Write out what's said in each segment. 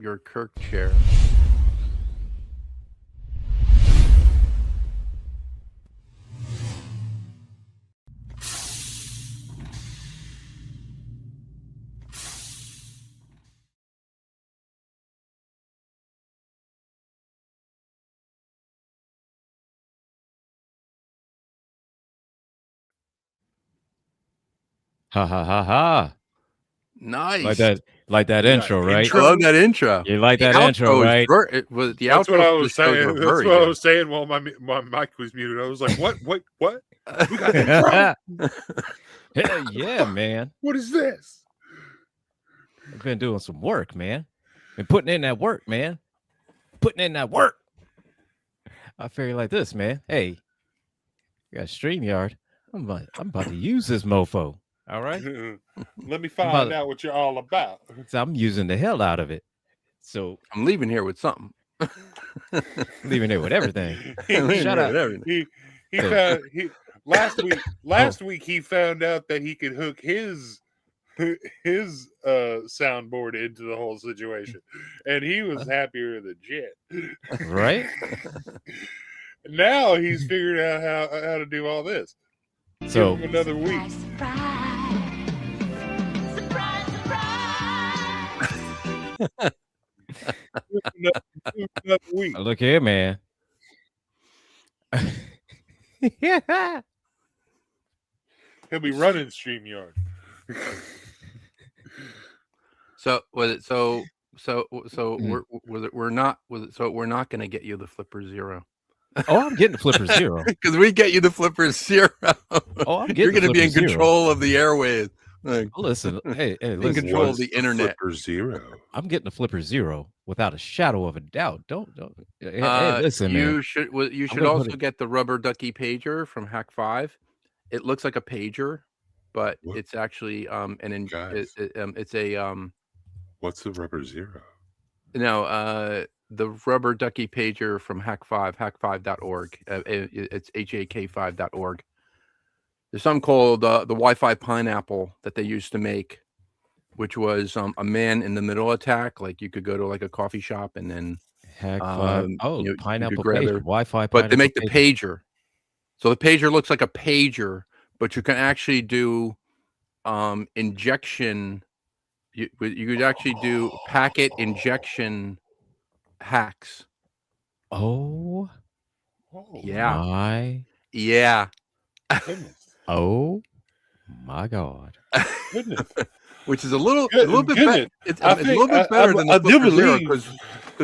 your Kirk chair. Ha ha ha ha. Nice. Like that intro, right? I love that intro. You like The that intro, outro right? the That's what outro I for the was shows saying. were That's very what I good. was saying while my mic was muted. I was like, what? Wait, what? We got intro? Hell yeah, man. What is this? I've been doing some work, man. Been putting in that work, man. Putting in that work. I figure like this, man. Hey, you got a StreamYard. I'm about to use this mofo. All right. Let me find out what you're all about. So I'm using the hell out of it. So I'm leaving here with something. leaving there with everything. Shut up. Last week he found out that he could hook his soundboard into the whole situation, and he was happier than shit. Right? Now he's figured out how to do all this. So give him another week. Another week. Look here, man. Yeah. He'll be running StreamYard. So was it so we're not going to get you the Flipper Zero. Oh, I'm getting the Flipper Zero. Because we get you the Flipper Zero. Oh, I'm getting You're going to be in Flipper control Zero. of the airwaves. Like, listen, hey, in listen. control of the internet. Flipper Zero. I'm getting the Flipper Zero without a shadow of a doubt. Don't. Hey, listen, you man. should also get the rubber ducky pager from Hack 5. It looks like a pager, but it's actually it's a What's the Rubber Zero? No, the rubber ducky pager from Hack 5, hack5.org. It's HAK5.org. There's something called the Wi-Fi pineapple that they used to make, which was a man in the middle attack. Like you could go to like a coffee shop and then Hack 5. Pineapple pager, Wi-Fi. But they make the pager. So the pager looks like a pager, but you can actually do injection. You could actually do packet injection hacks. Oh, yeah. Yeah. Goodness. Oh my God. Goodness. Which is a little bit better. It's a little bit better than the Flipper Zero because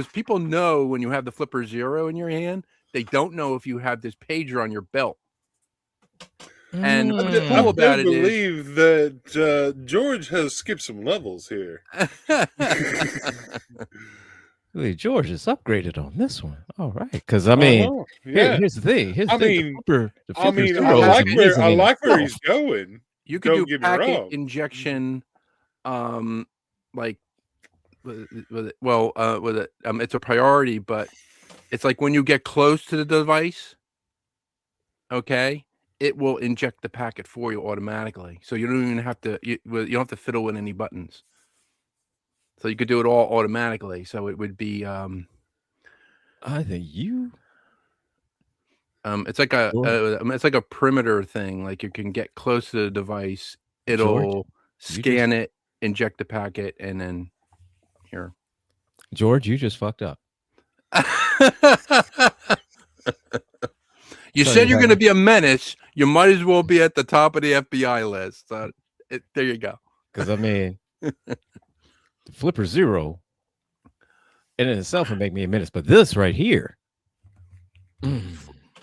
people know when you have the Flipper Zero in your hand, they don't know if you have this pager on your belt. And what's cool about it is, I believe that George has skipped some levels here. George is upgraded on this one. All right, because I mean, here's the thing. I like where he's going. You could do packet injection, like with it. Well, with it, it's a priority, but it's like when you get close to the device, okay, it will inject the packet for you automatically. So you don't even have to. You don't have to fiddle with any buttons. So you could do it all automatically. So it would be. I think you. It's like a perimeter thing. Like you can get close to the device, it'll scan it, inject the packet, and then here. George, you just fucked up. You said you're going to be a menace. You might as well be at the top of the FBI list. There you go. Because I mean, the Flipper Zero, in itself would make me a menace, but this right here.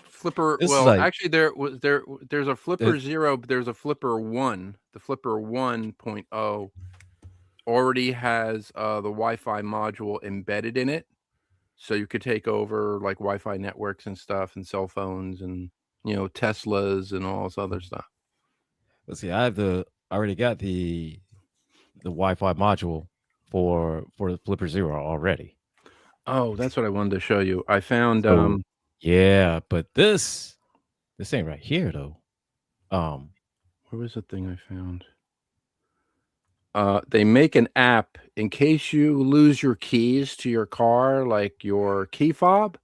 Flipper. Well, actually, there's a Flipper Zero, but there's a Flipper 1. The Flipper 1.0 already has the Wi-Fi module embedded in it, so you could take over like Wi-Fi networks and stuff, and cell phones, and Teslas and all this other stuff. Let's see. I already got the Wi-Fi module for the Flipper Zero already. Oh, that's what I wanted to show you. I found. Yeah, but this ain't right here though. Where was the thing I found? they make an app in case you lose your keys to your car, like your key fob.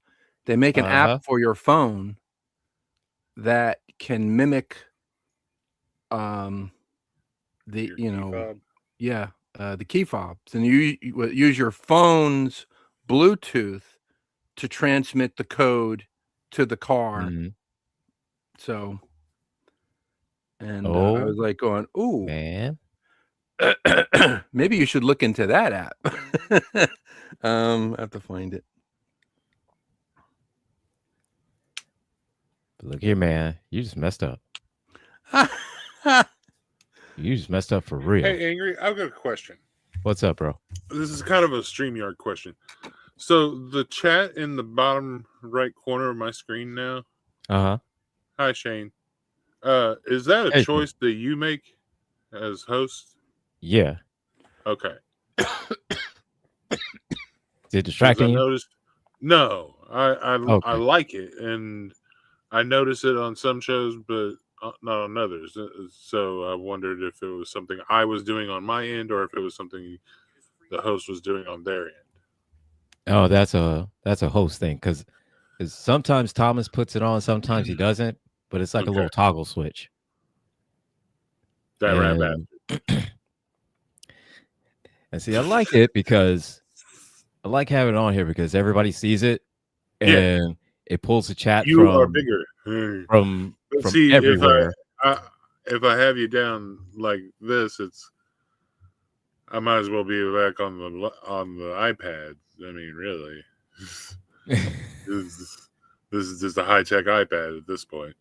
They make an app for your phone that can mimic the Your key fob? the key fobs, and you use your phone's Bluetooth to transmit the code to the car. Mhm. So, and I Oh, was like going, "Ooh, man. maybe you should look into that app." I have to find it. But look here, man. You just messed up. You just messed up for real. Hey, Angry, I've got a question. What's up, bro? This is kind of a StreamYard question. So the chat in the bottom right corner of my screen now. Hi, Shane. Is that a choice that you make as host? Yeah. Okay. Is it distracting you? No, I like it, and I notice it on some shows, but not on others. So I wondered if it was something I was doing on my end, or if it was something the host was doing on their end. Oh, that's a host thing, because sometimes Thomas puts it on, sometimes he doesn't, but it's like a little toggle switch. That rat bastard. And see, I like it because I like having it on here because everybody sees it, and it pulls the chat you are bigger from see, everywhere. If I have you down like this, I might as well be back on the iPad. I mean, really, this is just a high tech iPad at this point.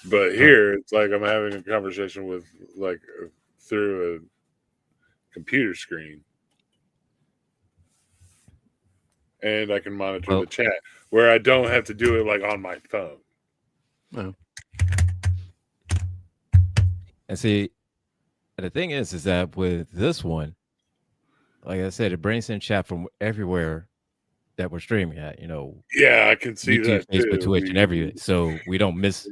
But here, it's like I'm having a conversation with through a computer screen, and I can monitor the chat where I don't have to do it like on my phone. Oh. And see, the thing is that with this one, like I said, it brings in chat from everywhere that we're streaming at. Yeah, I can see YouTube, that Facebook, too. Twitch, and everything. So we don't miss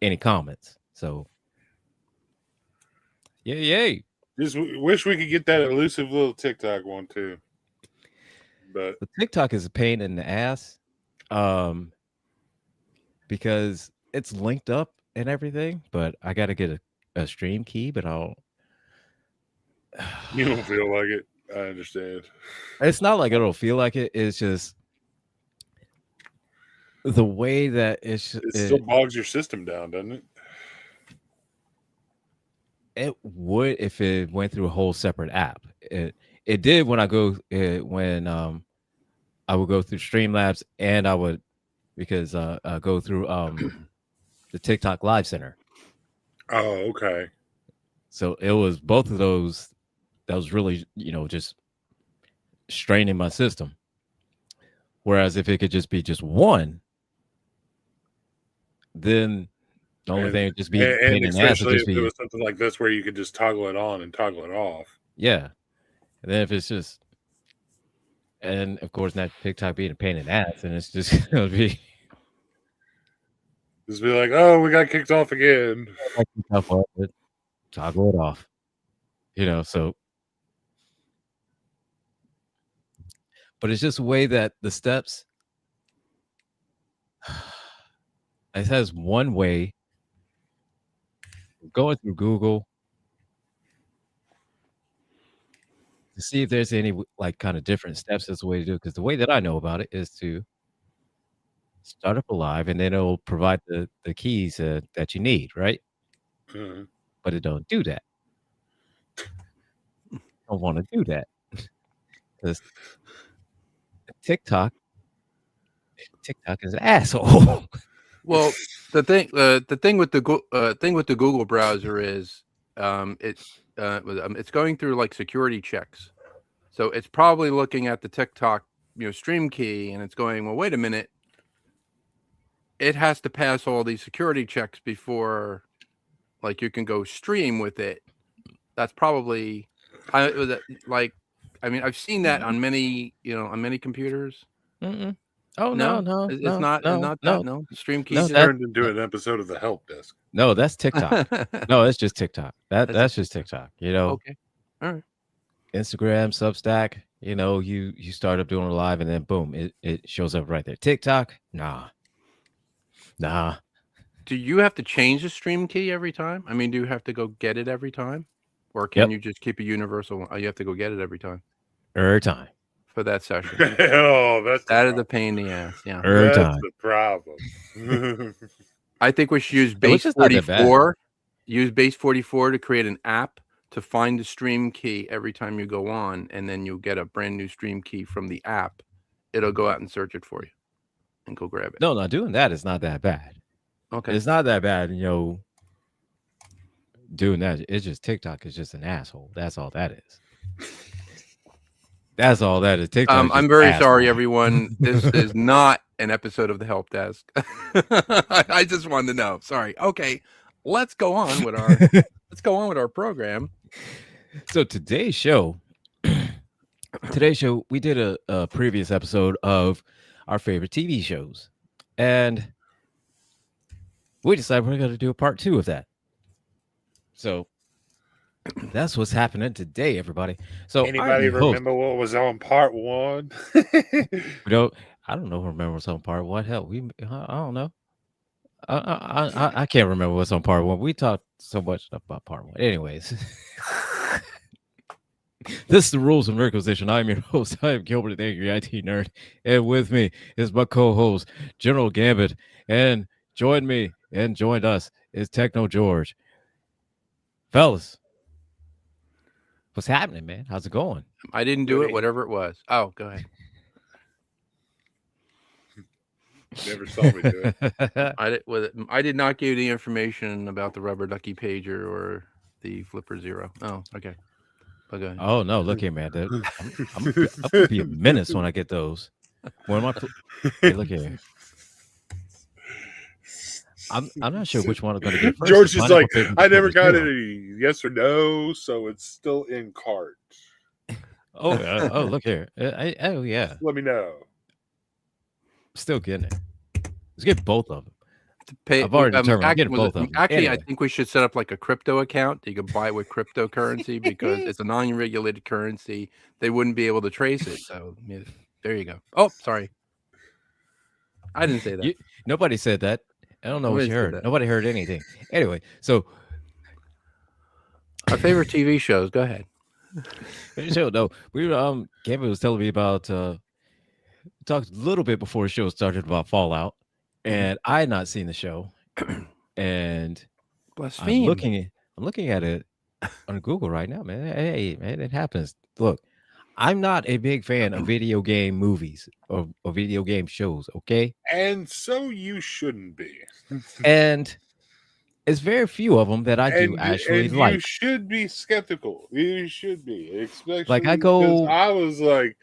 any comments. So, yay! Just wish we could get that elusive little TikTok one too. But the TikTok is a pain in the ass, because it's linked up and everything. But I got to get a stream key. But you don't feel like it. I understand. It's not like I don't feel like it. It's just the way that it still bogs your system down, doesn't it? It would if it went through a whole separate app. It did when I would go through Streamlabs, and I would go through the TikTok Live Center. Oh, okay. So it was both of those that was really, just straining my system. Whereas if it could just be just one, then the only thing would just be pain in the ass. Especially if it was something like this where you could just toggle it on and toggle it off. Yeah. And then if it's just, and of course, not TikTok being a pain in the ass, and it's just going to be. Just be like, oh, we got kicked off again. Toggle it off. So. But it's just a way that the steps. It has one way. Going through Google to see if there's any kind of different steps. That's the way to do it. Because the way that I know about it is to start up a live, and then it'll provide the keys that you need, right? Mm-hmm. But it don't do that. I don't want to do that because TikTok is an asshole. Well, the thing with the Google browser is it's going through security checks. So it's probably looking at the TikTok stream key, and it's going, well, wait a minute. It has to pass all these security checks before you can go stream with it. That's probably I've seen that on many computers. Mm-mm. Oh No, no, it's no, not no, not that. no, No, Stream This Keys. that- turned into an episode of the Help Desk. no. That's TikTok. No, it's just TikTok. That's just TikTok. TikTok. Okay, all right. Instagram, Substack. You start up doing a live, and then boom, it shows up right there. TikTok, nah. Do you have to change the stream key every time? I mean, do you have to go get it every time, or can Yep. you just keep a universal one? Oh, you have to go get it every time Every time. for that session. Oh, that's That is a pain in the ass. Yeah, Every that's time. the problem. I think we should use Which base is not that bad. 44. Use base 44 to create an app to find the stream key every time you go on, and then you'll get a brand new stream key from the app. It'll go out and search it for you, and go grab it. No, doing that is not that bad. Okay. It's not that bad, doing that. It's just TikTok is just an asshole. That's all that is. That's all that is. TikTok. Is just I'm very an sorry, asshole. everyone. This is not an episode of the Help Desk. I just wanted to know. Sorry. Okay, let's go on with our program. So today's show, we did a previous episode of our favorite TV shows, and we decided we're going to do a part 2 of that. So that's what's happening today, everybody. So Anybody remember what was on part 1? I don't know. Remember what's on part 1? Hell, I don't know. I can't remember what's on part 1. We talked so much stuff about part 1. Anyways, this is the Rules of Nerdquisition. I'm your host. I am Gilbert, the Angry IT Nerd, and with me is my co-host General Gambit, and joined us is Techno George. Fellas, what's happening, man? How's it going? I didn't do it, whatever it was. Oh, go ahead. Never saw me do it. I did not give you the information about the rubber ducky pager or the flipper zero. Oh, okay. Go ahead. Oh no! Look here, man. I'm gonna be a menace when I get those. When am I? Hey, look here. I'm not sure which one I'm gonna get first. George is like, I never got any yes or no, so it's still in cart. Oh, look here. Oh yeah. Let me know. Still getting it. Let's get both of them. I've already determined. I'm getting both of them. Actually, Anyway. I think we should set up like a crypto account. You can buy it with cryptocurrency because it's a non-regulated currency. They wouldn't be able to trace it. So yeah, there you go. Oh, sorry. I didn't say that. Nobody said that. I don't know what you heard. Nobody heard anything. Anyway, so our favorite TV shows. Go ahead. No, we Gambit was telling me about talked a little bit before the show started about Fallout, and I had not seen the show, and Blaspheme. I'm looking at it on Google right now, man. Hey, man, it happens. Look, I'm not a big fan of video game movies or video game shows, okay? And so you shouldn't be. And it's very few of them that I do actually like. You should be skeptical. You should be. Especially like I go. I was like,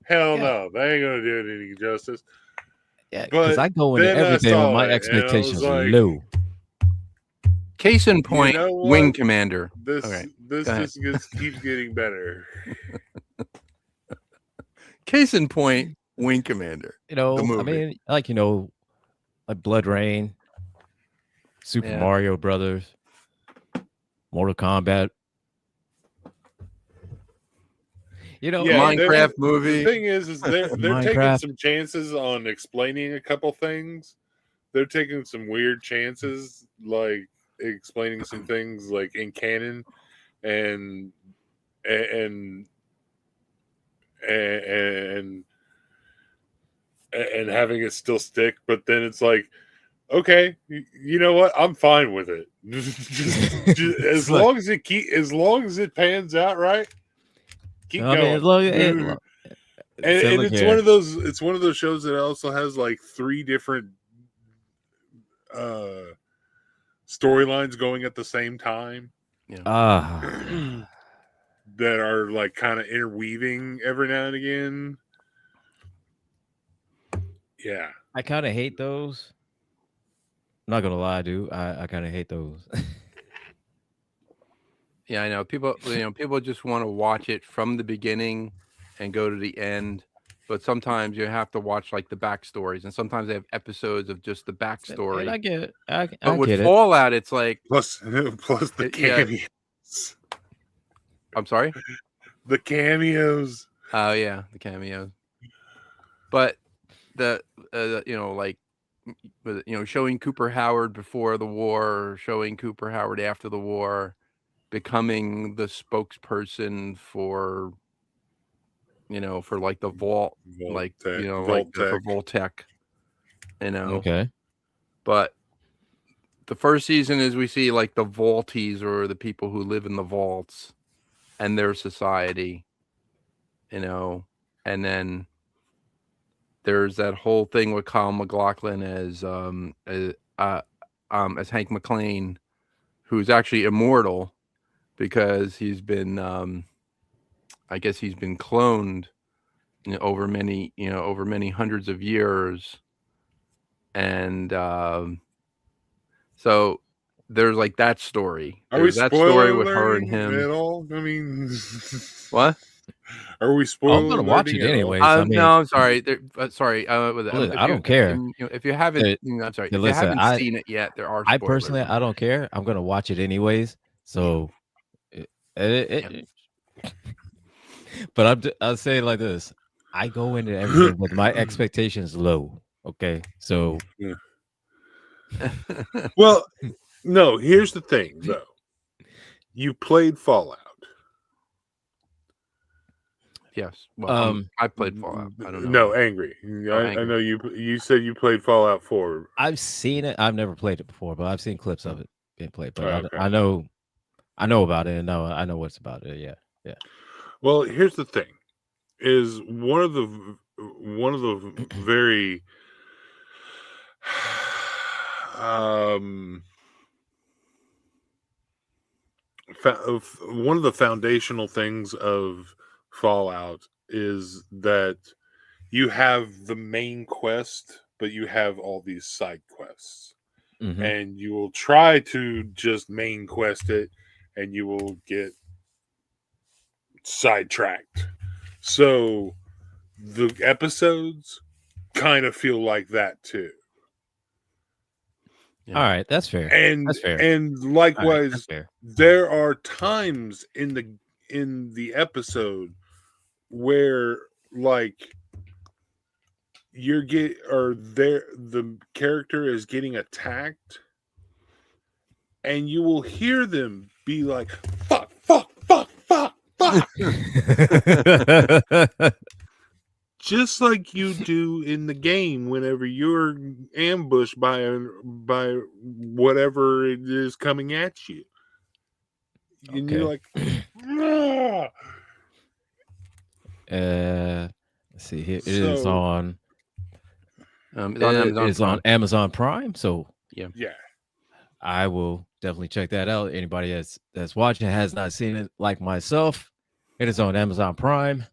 hell no, they ain't gonna do it any justice. Yeah, because I go into everything with my expectations low. Case in point, Wing Commander. This just keeps getting better. Case in point, Wing Commander. I mean, like Blood Rain, Super Mario Brothers, Mortal Kombat. Minecraft movie. The thing is they're taking some chances on explaining a couple things. They're taking some weird chances, like explaining some things like in canon and having it still stick, but then it's like, okay, you know what? I'm fine with it. just as long as it pans out right. Keep going. It's one of those shows that also has like 3 different storylines going at the same time. Yeah. That are like kind of interweaving every now and again. Yeah. I kind of hate those. I'm not gonna lie, dude. I kind of hate those. Yeah, I know. People just want to watch it from the beginning and go to the end but sometimes you have to watch like the backstories, and sometimes they have episodes of just the backstory. And I get it. I But with get it. Fallout, it's like plus the cameos. I'm sorry. The cameos. Oh yeah, the cameos. But the like showing Cooper Howard before the war, showing Cooper Howard after the war, becoming the spokesperson for for like the vault, like for Vault-Tec, Okay. But the first season is we see like the Vaulties, or the people who live in the vaults, and their society, and then there's that whole thing with Kyle MacLachlan as Hank McClane, who's actually immortal because he's been I guess he's been cloned over many hundreds of years, and so there's like that story. There's that story with her and him at all? I mean, what? Are we spoiling? I'm gonna watch it anyways. No, I'm sorry. Sorry. I don't care. If you haven't, I'm sorry. If you haven't seen it yet, there are. I personally, I don't care. I'm gonna watch it anyways. So, but I'll say it like this: I go into everything with my expectations low. Okay, so. Well, no. Here's the thing, though. You played Fallout. Yes. Well, I played Fallout. I don't know. No, Angry. I know you said you played Fallout 4. I've seen it. I've never played it before, but I've seen clips of it being played. But okay. I know about it, and I know what's about it. Yeah. Well, here's the thing: is one of the very one of the foundational things of Fallout is that you have the main quest, but you have all these side quests. Mm-hmm. And you will try to just main quest it, and you will get sidetracked. So the episodes kind of feel like that too. Yeah. All right, that's fair. That's fair. And likewise, that's fair. There are times in the episode where like the character is getting attacked, and you will hear them be like, fuck, fuck, fuck, fuck, fuck. Just like you do in the game whenever you're ambushed by whatever it is coming at you. Okay. And you're like, ah! Let's see here. It is on Amazon Prime. So yeah. I will definitely check that out. Anybody that's watching has not seen it, like myself, it is on Amazon Prime.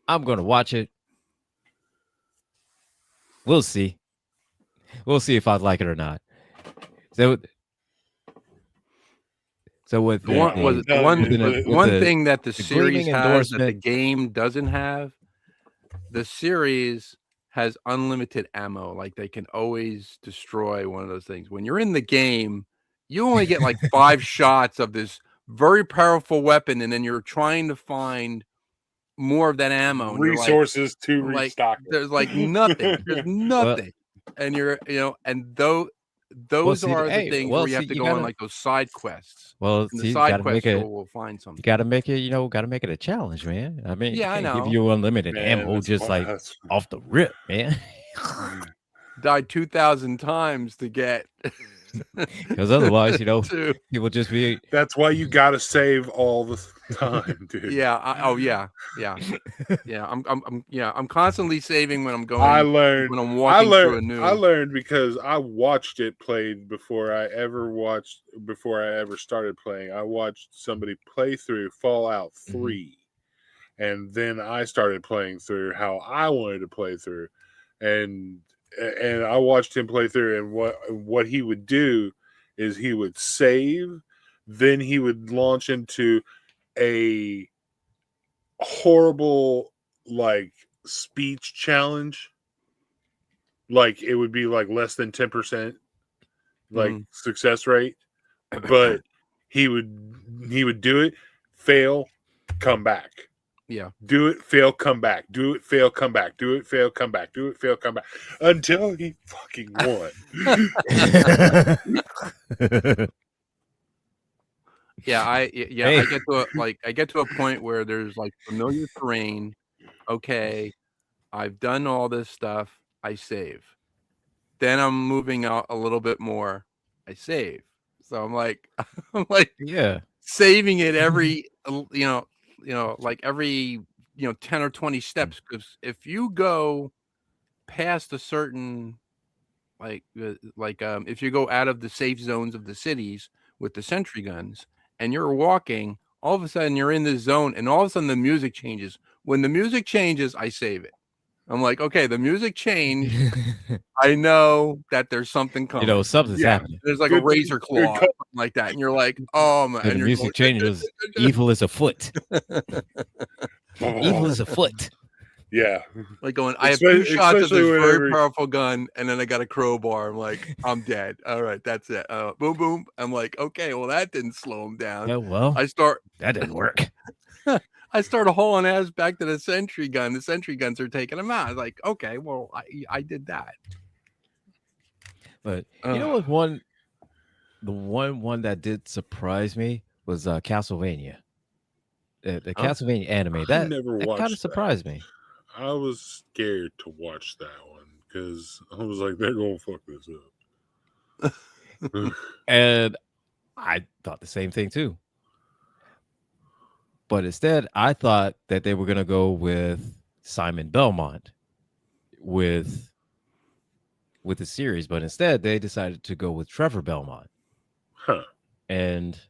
I'm going to watch it. We'll see. We'll see if I like it or not. So with one thing that the series has that the game doesn't have, the series has unlimited ammo. Like they can always destroy one of those things. When you're in the game, you only get like 5 shots of this very powerful weapon, and then you're trying to find more of that ammo, resources to restock. There's like nothing. There's nothing, and you're and those are the things where you have to go on like those side quests. Well, the side quests will find something. You got to make it, got to make it a challenge, man. I mean, yeah, I know. Give you unlimited ammo just like off the rip, man. Died 2,000 times to get. Because otherwise, people just be. That's why you got to save all the time, dude. Yeah. Yeah. I'm constantly saving when I'm going. I learned when I'm walking through a new. I learned because I watched it played before I ever started playing. I watched somebody play through Fallout 3, and then I started playing through how I wanted to play through, and I watched him play through, and what he would do is he would save, then he would launch into a horrible like speech challenge, like it would be like less than 10% like success rate, but he would do it, fail, come back. Yeah. Do it, fail, come back. Do it, fail, come back. Do it, fail, come back. Do it, fail, come back. Until he fucking won. Yeah, Hey. I get to a point where there's like familiar terrain. Okay, I've done all this stuff. I save. Then I'm moving out a little bit more. I save. So I'm like Yeah. saving it every like every 10 or 20 steps, because if you go past a certain if you go out of the safe zones of the cities with the sentry guns and you're walking, all of a sudden you're in this zone and all of a sudden the music changes. When the music changes, I save it. I'm like, okay, the music changed. I know that there's something coming. Something's happening. There's like a razor claw, something like that, and you're like, oh man, and the music changes. Evil is afoot. Evil is afoot. Yeah. Like going, I have 2 shots of this very powerful gun, and then I got a crowbar. I'm like, I'm dead. All right, that's it. Boom, boom. I'm like, okay, well, that didn't slow him down. Yeah, well, that didn't work. I start hauling ass back to the sentry gun. The sentry guns are taking him out. I was like, okay, well, I did that. But you know what? The one that did surprise me was Castlevania. The Castlevania anime. That kind of surprised me. I was scared to watch that one because I was like, they're gonna fuck this up. And I thought the same thing too. But instead, I thought that they were gonna go with Simon Belmont with the series, but instead they decided to go with Trevor Belmont. Huh. And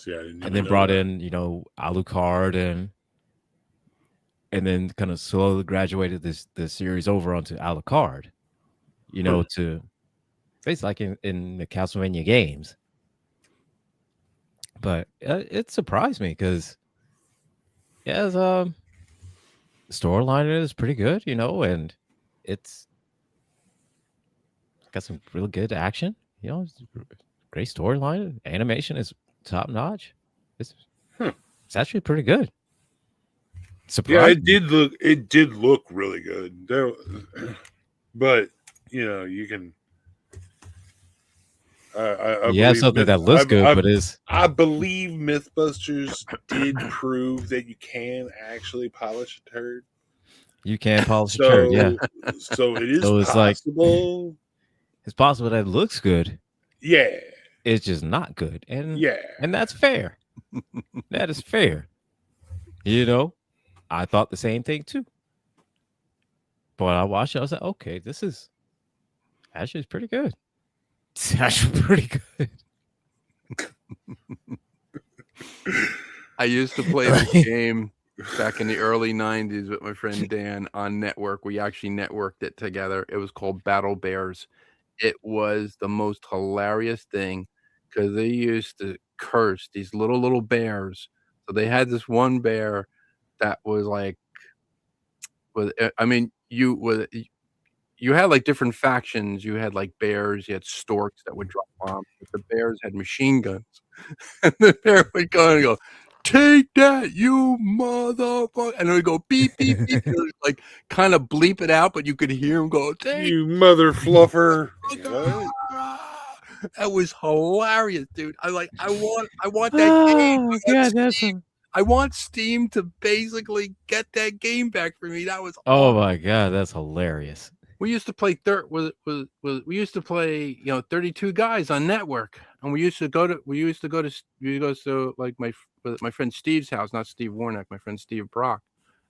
then brought in, Alucard and then kind of slowly graduated the series over onto Alucard, to basically like in the Castlevania games. But it surprised me because the storyline is pretty good, and it's got some really good action. Great storyline. Animation is top notch. It's actually pretty good. Surprised. Yeah, it did look really good. But you can. Something that looks good, but is. I believe MythBusters did prove that you can actually polish a turd. You can polish a turd, yeah. So it is possible. It's possible that it looks good. Yeah. It's just not good. And that's fair. That is fair. I thought the same thing too. But I watched it, I was like, okay, this is actually pretty good. It's actually pretty good. I used to play this game back in the early 90s with my friend Dan on network. We actually networked it together. It was called Battle Bears. It was the most hilarious thing because they used to curse these little bears. So they had this one bear that was like, you had like different factions. You had like bears, you had storks that would drop bombs, but the bears had machine guns. And the bear would go and go, take that, you motherfucker. And it would go beep, beep, beep. And it would like kind of bleep it out, but you could hear him go, take you mother fluffer. That was hilarious, dude. I want that game. I want Steam to basically get that game back for me. That was awesome. My god, that's hilarious. We used to play 32 guys on network, and we used to go to like my friend Steve's house, not Steve Warnock, my friend Steve Brock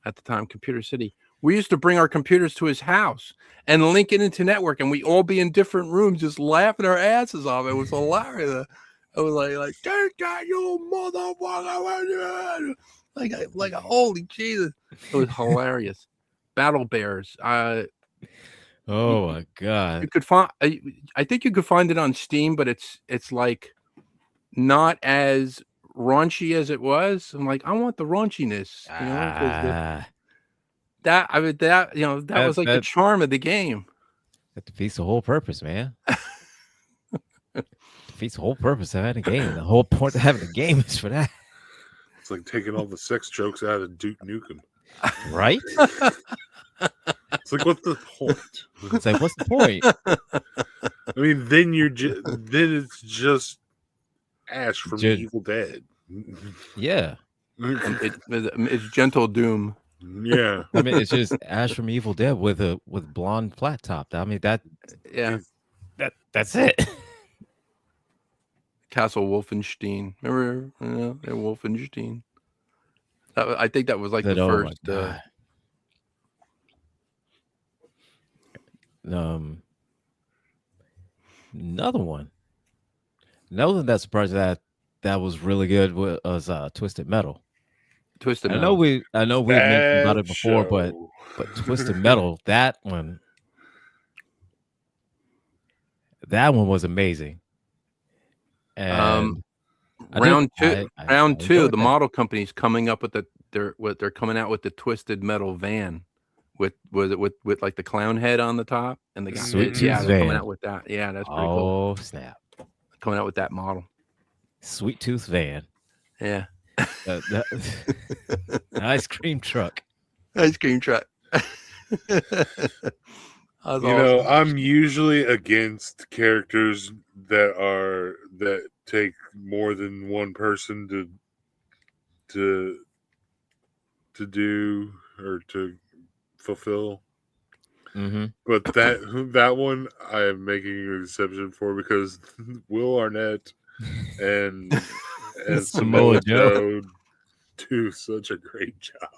at the time, Computer City. We used to bring our computers to his house and link it into network, and we all be in different rooms just laughing our asses off. It was hilarious. I was like, take that, you motherfucker! Like holy Jesus! It was hilarious. Battle Bears. Oh my god! You could find. I think you could find it on Steam, but it's like not as raunchy as it was. I'm like, I want the raunchiness. that was like the charm of the game. That defeats the whole purpose, man. Defeats the whole purpose of having a game. The whole point of having a game is for that. It's like taking all the sex jokes out of Duke Nukem. Right? It's like, what's the point? It's like, what's the point? I mean, then then it's just Ash from Evil Dead. Yeah. It's Gentle Doom. Yeah. I mean, it's just Ash from Evil Dead with blonde flat top. I mean, that's it. Castle Wolfenstein. Remember Wolfenstein? I think that was like the first. Another one that surprised that was really good was Twisted Metal. Twisted Metal. I know we mentioned about it before, but Twisted Metal, that one was amazing. And round two, the model company's coming up with they're coming out with the Twisted Metal van with like the clown head on the top and the guy. They're coming out with that. Yeah, that's pretty cool. Oh snap! Coming out with that model. Sweet Tooth van. Yeah. Ice cream truck. Ice cream truck. Awesome. I'm usually against characters that take more than one person to do or to fulfill. Mm-hmm. But that one I am making an exception for because Will Arnett and Samoa Joe do such a great job.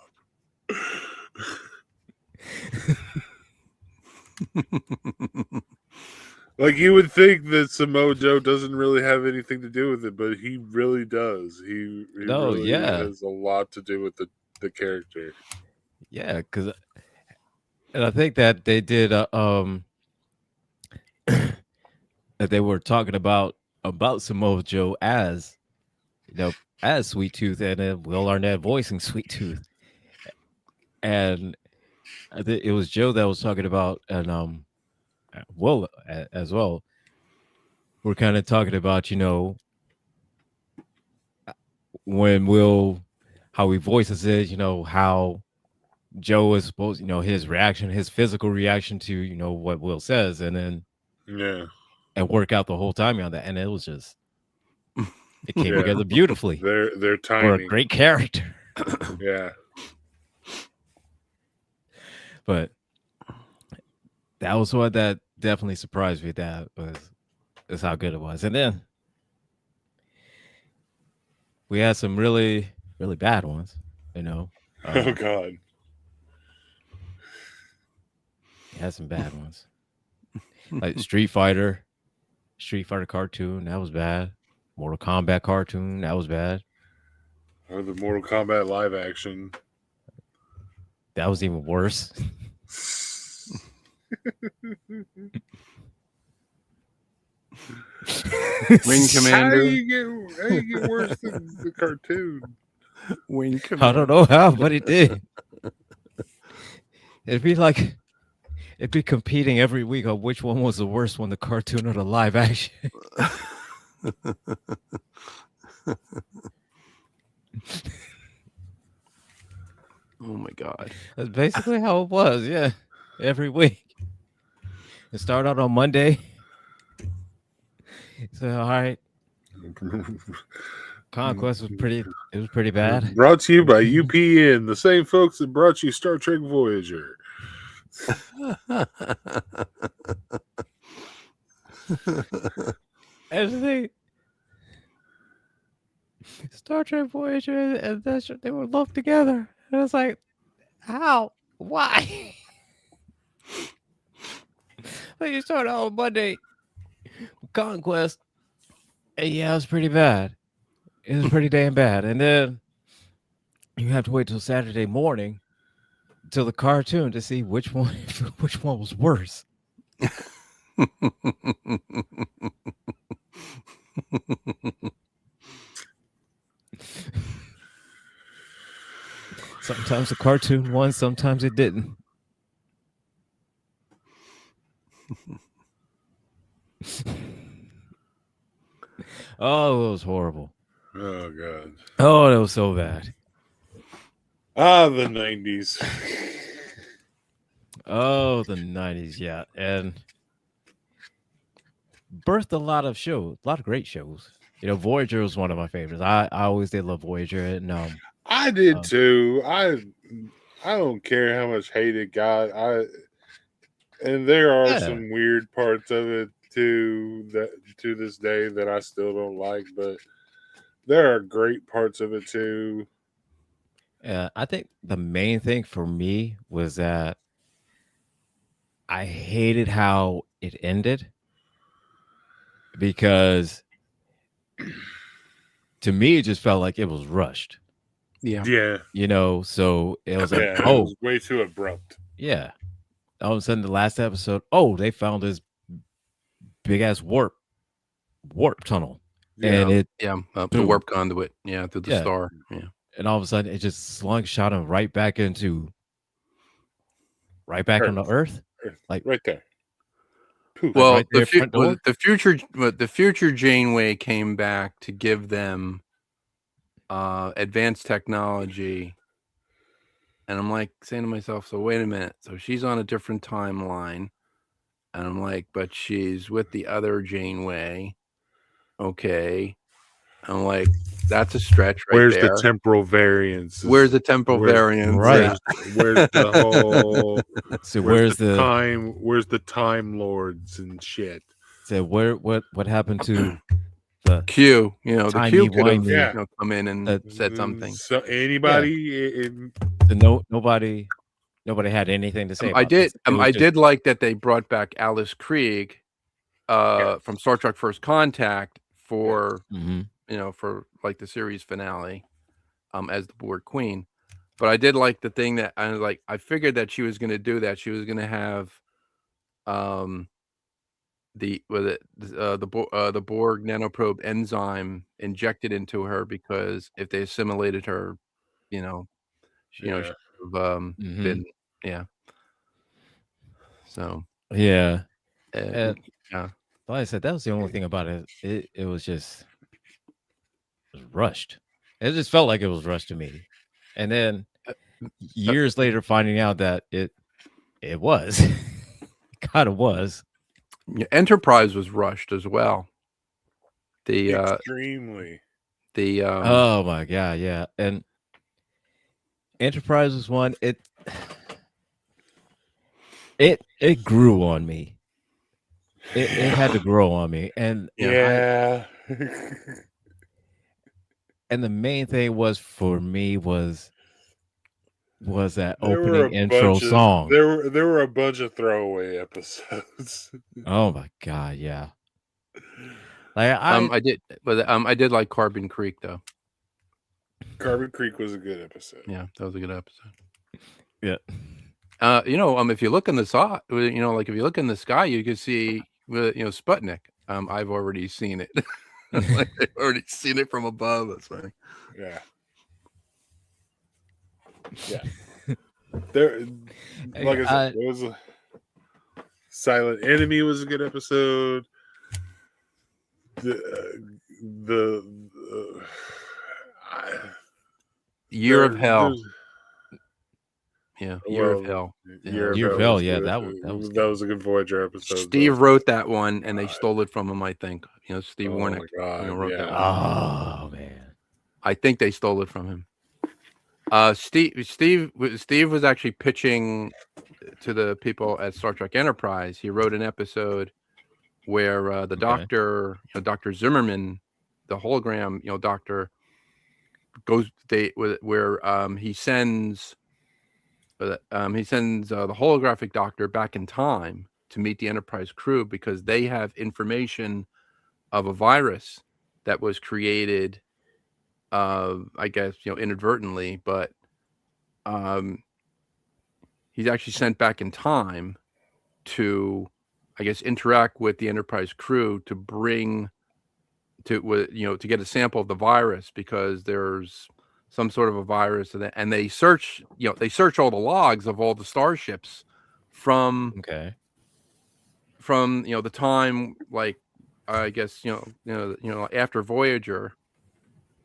Like, you would think that Samoa Joe doesn't really have anything to do with it, but he really does. He really has a lot to do with the character. Yeah, and I think that they did that they were talking about Samoa Joe as as Sweet Tooth, and then Will Arnett voicing Sweet Tooth, and I think it was Joe that was talking about, and Will as well. We're kind of talking about when Will, how he voices it, how Joe is supposed, his reaction, his physical reaction to what Will says, and then and work out the whole time on that, and it was just it came together beautifully. They're tiny for a great character. Yeah, but that was what that definitely surprised me. That is how good it was, and then we had some really, really bad ones. Oh God. Had some bad ones. Like Street Fighter cartoon, that was bad. Mortal Kombat cartoon, that was bad. Or the Mortal Kombat live action. That was even worse. Wing Commander. How you get worse than the cartoon? Wing Commander. I don't know how, but it did. It'd be competing every week on which one was the worst one, the cartoon or the live action. Oh my God. That's basically how it was, yeah. Every week. It started out on Monday. So all right. Conquest was pretty bad. Brought to you by UPN, the same folks that brought you Star Trek Voyager. Everything. Star Trek Voyager and they were lumped together. And I was like, how? Why? Like, you start out on Monday with Conquest, and yeah, it was pretty bad. It was pretty damn bad. And then you have to wait till Saturday morning till the cartoon to see which one was worse. Sometimes the cartoon won, sometimes it didn't. Oh, it was horrible. Oh God. Oh, that was so bad. The 90s. Oh, the 90s, yeah. And birthed a lot of shows, a lot of great shows. Voyager was one of my favorites. I always did love Voyager. And I did too. I don't care how much hate it got. And there are some weird parts of it too that to this day that I still don't like, but there are great parts of it too. I think the main thing for me was that I hated how it ended because to me it just felt like it was rushed. Yeah. So it was like, it was way too abrupt. Yeah. All of a sudden, the last episode, they found this big ass warp tunnel, and the warp conduit, through the star, and all of a sudden, it just slingshot him right back on the Earth, like right there. Poof. Well, right the future Janeway came back to give them advanced technology. And I'm like saying to myself, so wait a minute. So she's on a different timeline. And I'm like, but she's with the other Janeway. Okay. I'm like, that's a stretch right Where's there. Where's the temporal variance? Where's the temporal variance? Right. Where's the whole... So where's the time? Where's the Time Lords and shit? So what happened to the Q? The Q could have come in and said something. So anybody... Nobody had anything to say. I did like that they brought back Alice Krieg from Star Trek First Contact for for like the series finale as the Borg Queen. But I did like the thing that I figured that she was going to do that. She was going to have the Borg nanoprobe enzyme injected into her, because if they assimilated her, she should have been So like I said, that was the only thing about it. It was just rushed. It just felt like it was rushed to me. And then years later, finding out that it was, kind of was. Enterprise was rushed as well. Extremely. Oh my God, yeah. And Enterprise was one. It grew on me. It had to grow on me, and and the main thing was for me was that opening intro song. There were a bunch of throwaway episodes. Oh my God, yeah. I did like Carbon Creek though. Carbon Creek was a good episode. Yeah, that was a good episode. Yeah. If you look in the sky, like if you look in the sky, you can see, Sputnik. I've already seen it. Like I've already seen it from above. That's funny. Yeah. Yeah. There, like I said, there was a Silent Enemy was a good episode. Year of Hell. Yeah, Year of Hell. Year of Hell. Yeah, that was a good Voyager episode. Steve wrote that one, and they stole it from him. I think. Steve Warnick. Wrote that one. Oh man, I think they stole it from him. Steve was actually pitching to the people at Star Trek Enterprise. He wrote an episode where the doctor, Dr. Zimmerman, the hologram, doctor, goes where he sends the holographic doctor back in time to meet the Enterprise crew, because they have information of a virus that was created, I guess, inadvertently, but he's actually sent back in time to, I guess, interact with the Enterprise crew to get a sample of the virus, because there's some sort of a virus, and they search all the logs of all the starships from the time, like, I guess after Voyager.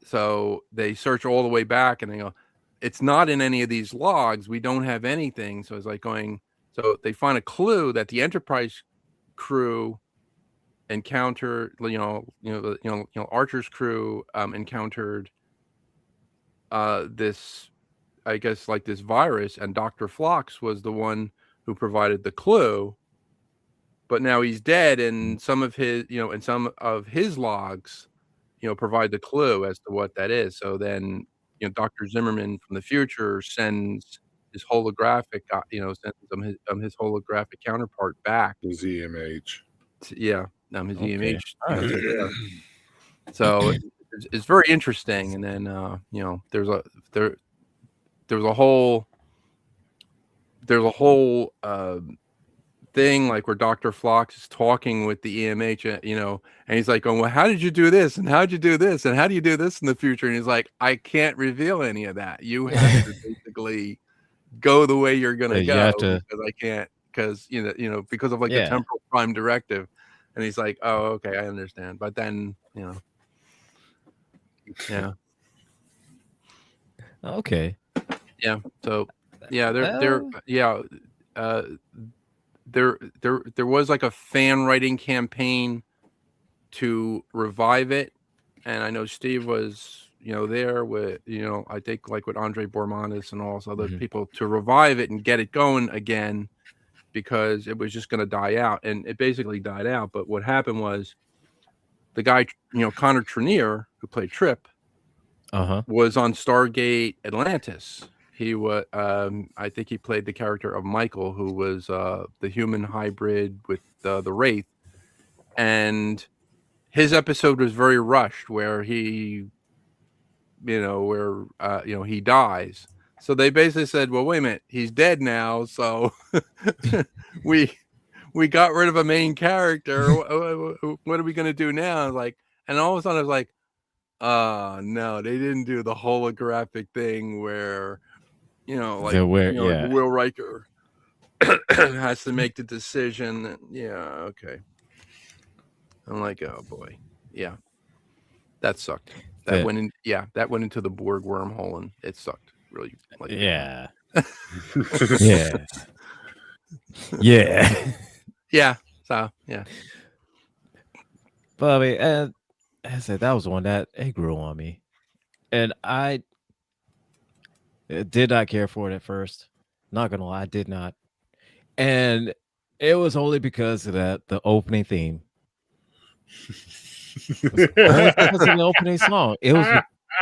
So they search all the way back, and they go, it's not in any of these logs. We don't have anything. So it's like so they find a clue that the Enterprise crew encountered, Archer's crew encountered this, I guess, like this virus, and Dr. Phlox was the one who provided the clue. But now he's dead, and some of his logs, provide the clue as to what that is. So then, Dr. Zimmerman from the future sends his holographic, sends him his holographic counterpart back. His EMH. His EMH. So it's very interesting. And then, there's a whole thing, like, where Dr. Phlox is talking with the EMH, and he's like, well, how did you do this? And how'd you do this? And how do you do this in the future? And he's like, I can't reveal any of that. You have to basically go the way you're going to go, because I can't, because, because of, like, the temporal prime directive. And he's like, oh, okay, I understand. But then, yeah. Okay. Yeah. So, yeah, there was, like, a fan writing campaign to revive it, and I know Steve was there with I think, like, with Andre Bormanis and all those other people, to revive it and get it going again, because it was just going to die out, and it basically died out. But what happened was, the guy Connor Trenier, who played Trip, was on Stargate Atlantis. He was, I think he played the character of Michael, who was the human hybrid with the Wraith, and his episode was very rushed, where he, he dies. So they basically said, well, wait a minute, he's dead now, so we got rid of a main character. What are we gonna do now? Like, and all of a sudden I was like, no, they didn't do the holographic thing where, Will Riker has to make the decision. Yeah, okay. I'm like, oh boy, yeah, that sucked. That went in. Yeah, that went into the Borg wormhole, and it sucked really. Like, yeah. Yeah. So yeah. But I mean, I said that was the one that it grew on me, and I did not care for it at first. Not gonna lie, I did not, and it was only because of the opening theme. It was only because of the opening song. It was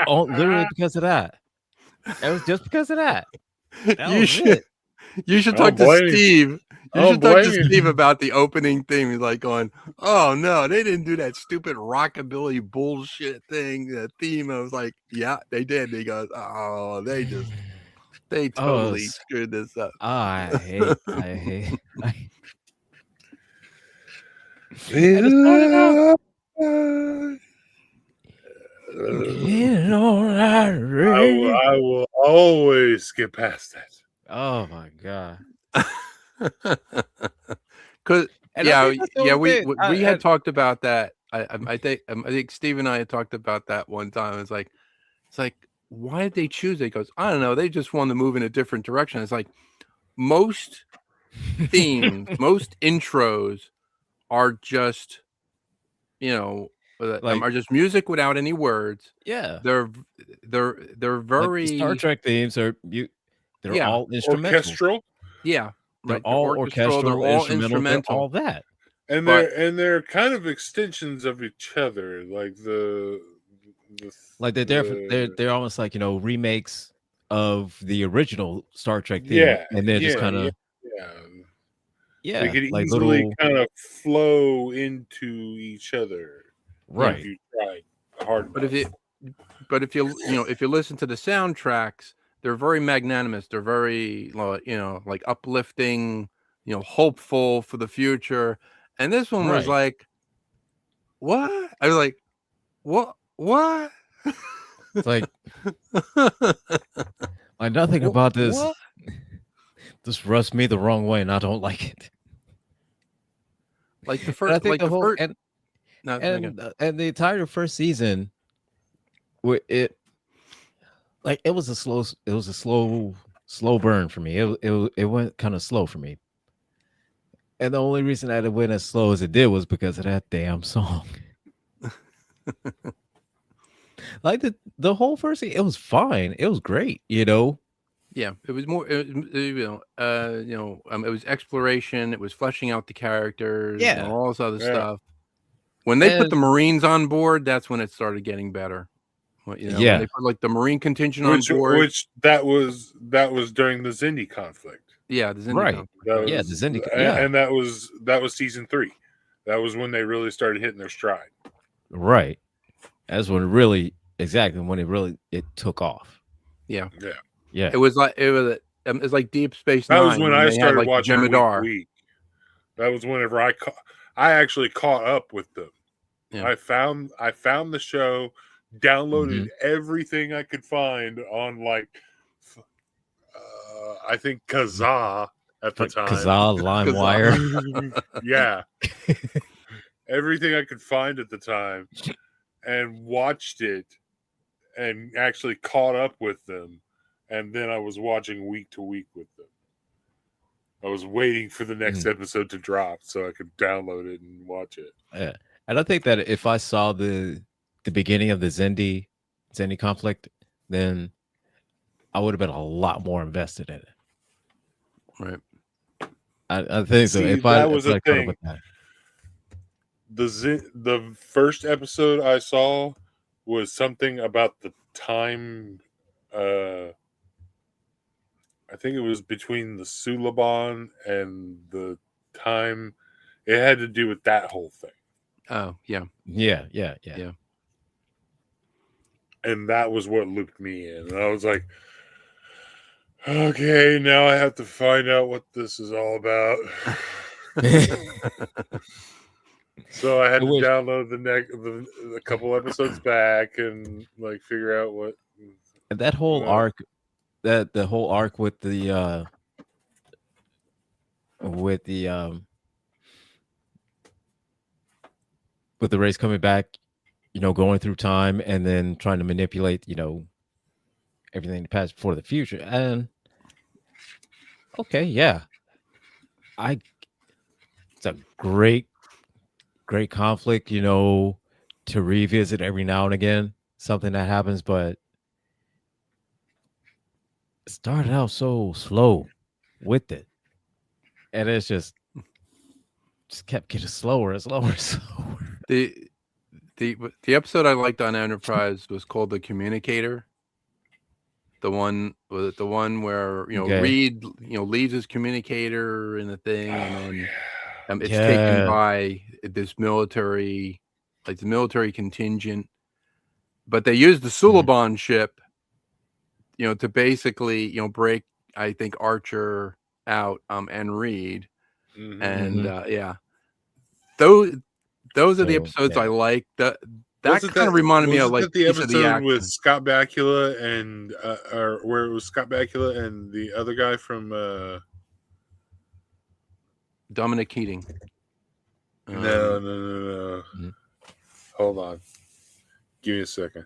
literally because of that. It was just because of that. You should talk to Steve. You should talk to Steve about the opening theme. He's like going, oh no, they didn't do that stupid rockabilly bullshit thing. The theme. I was like, yeah, they did. He goes, oh, they totally screwed this up. I hate. I will always get past that. Oh my god! Because we had talked about that. I think Steve and I had talked about that one time. It's like, why did they choose it? He goes, I don't know. They just wanted to move in a different direction. It's like, most themes, most intros are just, are just music without any words. Yeah, they're very, like the Star Trek themes are they're all instrumental. Orchestral. Yeah, they're all orchestral. They're all instrumental. All that, and they're kind of extensions of each other, like they're almost like remakes of the original Star Trek theme, and they're just kind of they could like easily kind of flow into each other, right? If you try hard. But if you listen to the soundtracks, they're very magnanimous. They're very like uplifting, hopeful for the future. And this one was like, what? I was like, what? It's like nothing about this. What? This rubs me the wrong way, and I don't like it. Like the And first, I think like the the whole first. and No, and the entire first season, it like it was a slow burn for me. It went kind of slow for me. And the only reason that it went as slow as it did was because of that damn song. Like the whole first scene, it was fine. It was great, you know. Yeah, it was more, it was exploration. It was fleshing out the characters, Yeah. all this other Yeah. stuff. When they put the And Marines on board, that's when it started getting better. When yeah, they put like the Marine contingent on Which board. that was during the Zindi conflict. Yeah, the Zindi right. conflict, That right. Yeah, was, the Zindi, yeah. and that was season 3. That was when they really started hitting their stride. Right. That's when it took off. Yeah, Yeah. Yeah. it was like Deep Space That Nine. was when I they had, started like, watching Jemadar. week. That was whenever I actually caught up with them. Yeah. I found the show, downloaded Mhm. everything I could find on I think Kazaa at the time. Kazaa, LimeWire. Yeah. Everything I could find at the time, and watched it and actually caught up with them. And then I was watching week to week with them. I was waiting for the next episode to drop so I could download it and watch it. Yeah. And I think that if I saw the beginning of the Zindi conflict, then I would have been a lot more invested in it. Right. I think so. See, If that I was if a I caught up thing. with that. The first episode I saw was something about the time. I think it was between the Suliban and the time. It had to do with that whole thing. Oh, yeah. Yeah. And that was what looped me in. And I was like, okay, now I have to find out what this is all about. So I had to download the couple episodes back and like figure out what. And that whole arc, the whole arc with the race coming back, going through time and then trying to manipulate, everything to past before the future. And okay, yeah, it's a great conflict, to revisit every now and again, something that happens, but it started out so slow with it, and it's just kept getting slower and slower and slower. The episode I liked on Enterprise was called The Communicator. The one where Reed leaves his communicator in the thing, and then it's taken by this military, like the military contingent. But they used the Suliban ship, to basically break, I think, Archer out and Reed, and yeah, those are the episodes I like. That kind of reminded me of like the Piece of the episode Action. with Scott Bakula and or where it was Scott Bakula and the other guy from Dominic Keating. No. Mm-hmm. Hold on, give me a second.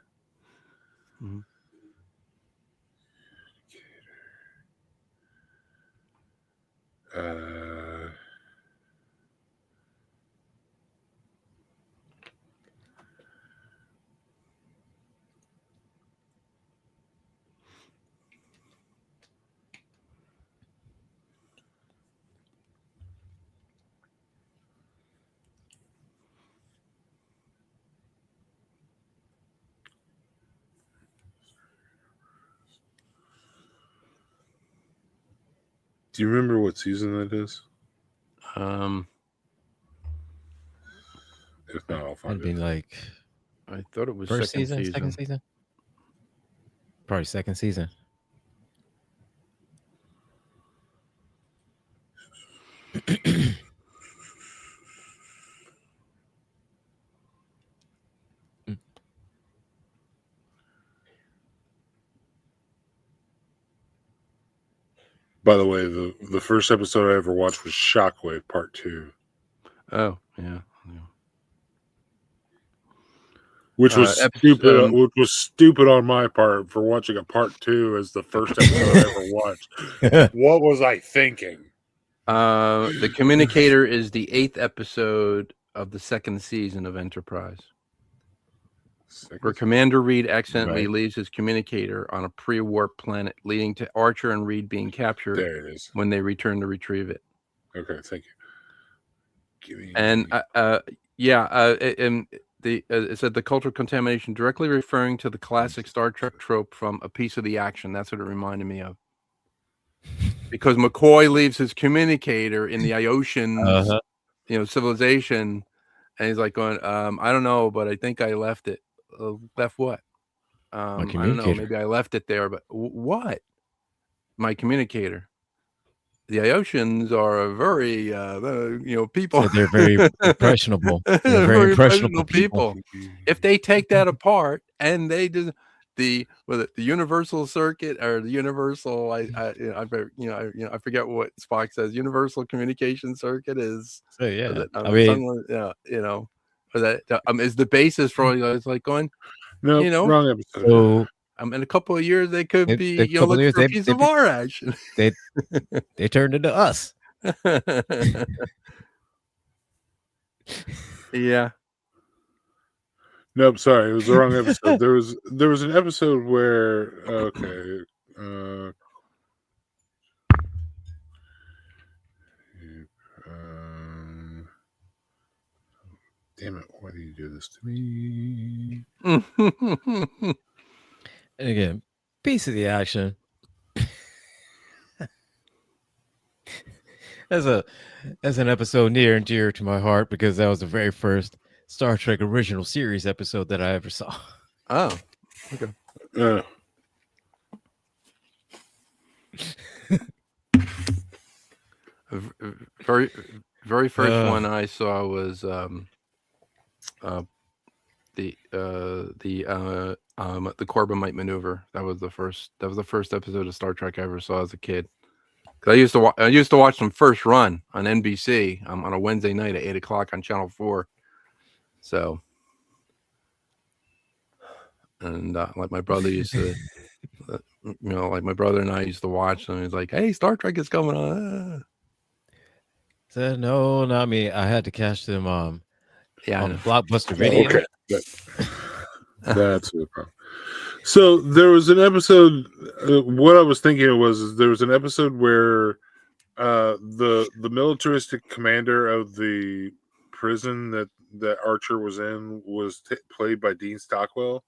Mm-hmm. Do you remember what season that is? If not, I'll find it. It'd be like, I thought it was first second season. Probably second season. By the way, the first episode I ever watched was Shockwave Part 2. Oh, yeah. Which was stupid. Which was stupid on my part for watching a Part 2 as the first episode I ever watched. What was I thinking? The Communicator is the 8th episode of the 2nd season of Enterprise, where Commander Reed accidentally leaves his communicator on a pre-warp planet, leading to Archer and Reed being captured. There it is. When they return to retrieve it. Okay, thank you. And it said the cultural contamination, directly referring to the classic Star Trek trope from A Piece of the Action. That's what it reminded me of. Because McCoy leaves his communicator in the Iosian, civilization, and he's like going, I don't know, but I think I left it. Left what? I don't know. Maybe I left it there, but what? My communicator. The Iosians are a very, people. So they're very impressionable. They're very impressionable people. If they take that apart and they do the universal circuit or the universal, I forget what Spock says. Universal communication circuit is. So yeah, is the basis for it's like going. No, wrong episode. So, in a couple of years they could be looking for a piece of our action. They turned into us. Yeah. Nope, sorry, it was the wrong episode. there was an episode where damn it, why do you do this to me? And again, Piece of the Action. As an episode near and dear to my heart, because that was the very first Star Trek original series episode that I ever saw. Oh, okay. Very first one I saw was the Corbomite maneuver. That was the first episode of Star Trek I ever saw as a kid. I used to watch them first run on NBC on a Wednesday night at 8:00 on Channel 4. So, and like my brother used to, like my brother and I used to watch them. He's like, "Hey, Star Trek is coming on." Said no, not me. I had to catch them on Blockbuster Video. Okay, that's the problem. So there was an episode. What I was thinking was there was an episode where the militaristic commander of the prison that Archer was in was played by Dean Stockwell.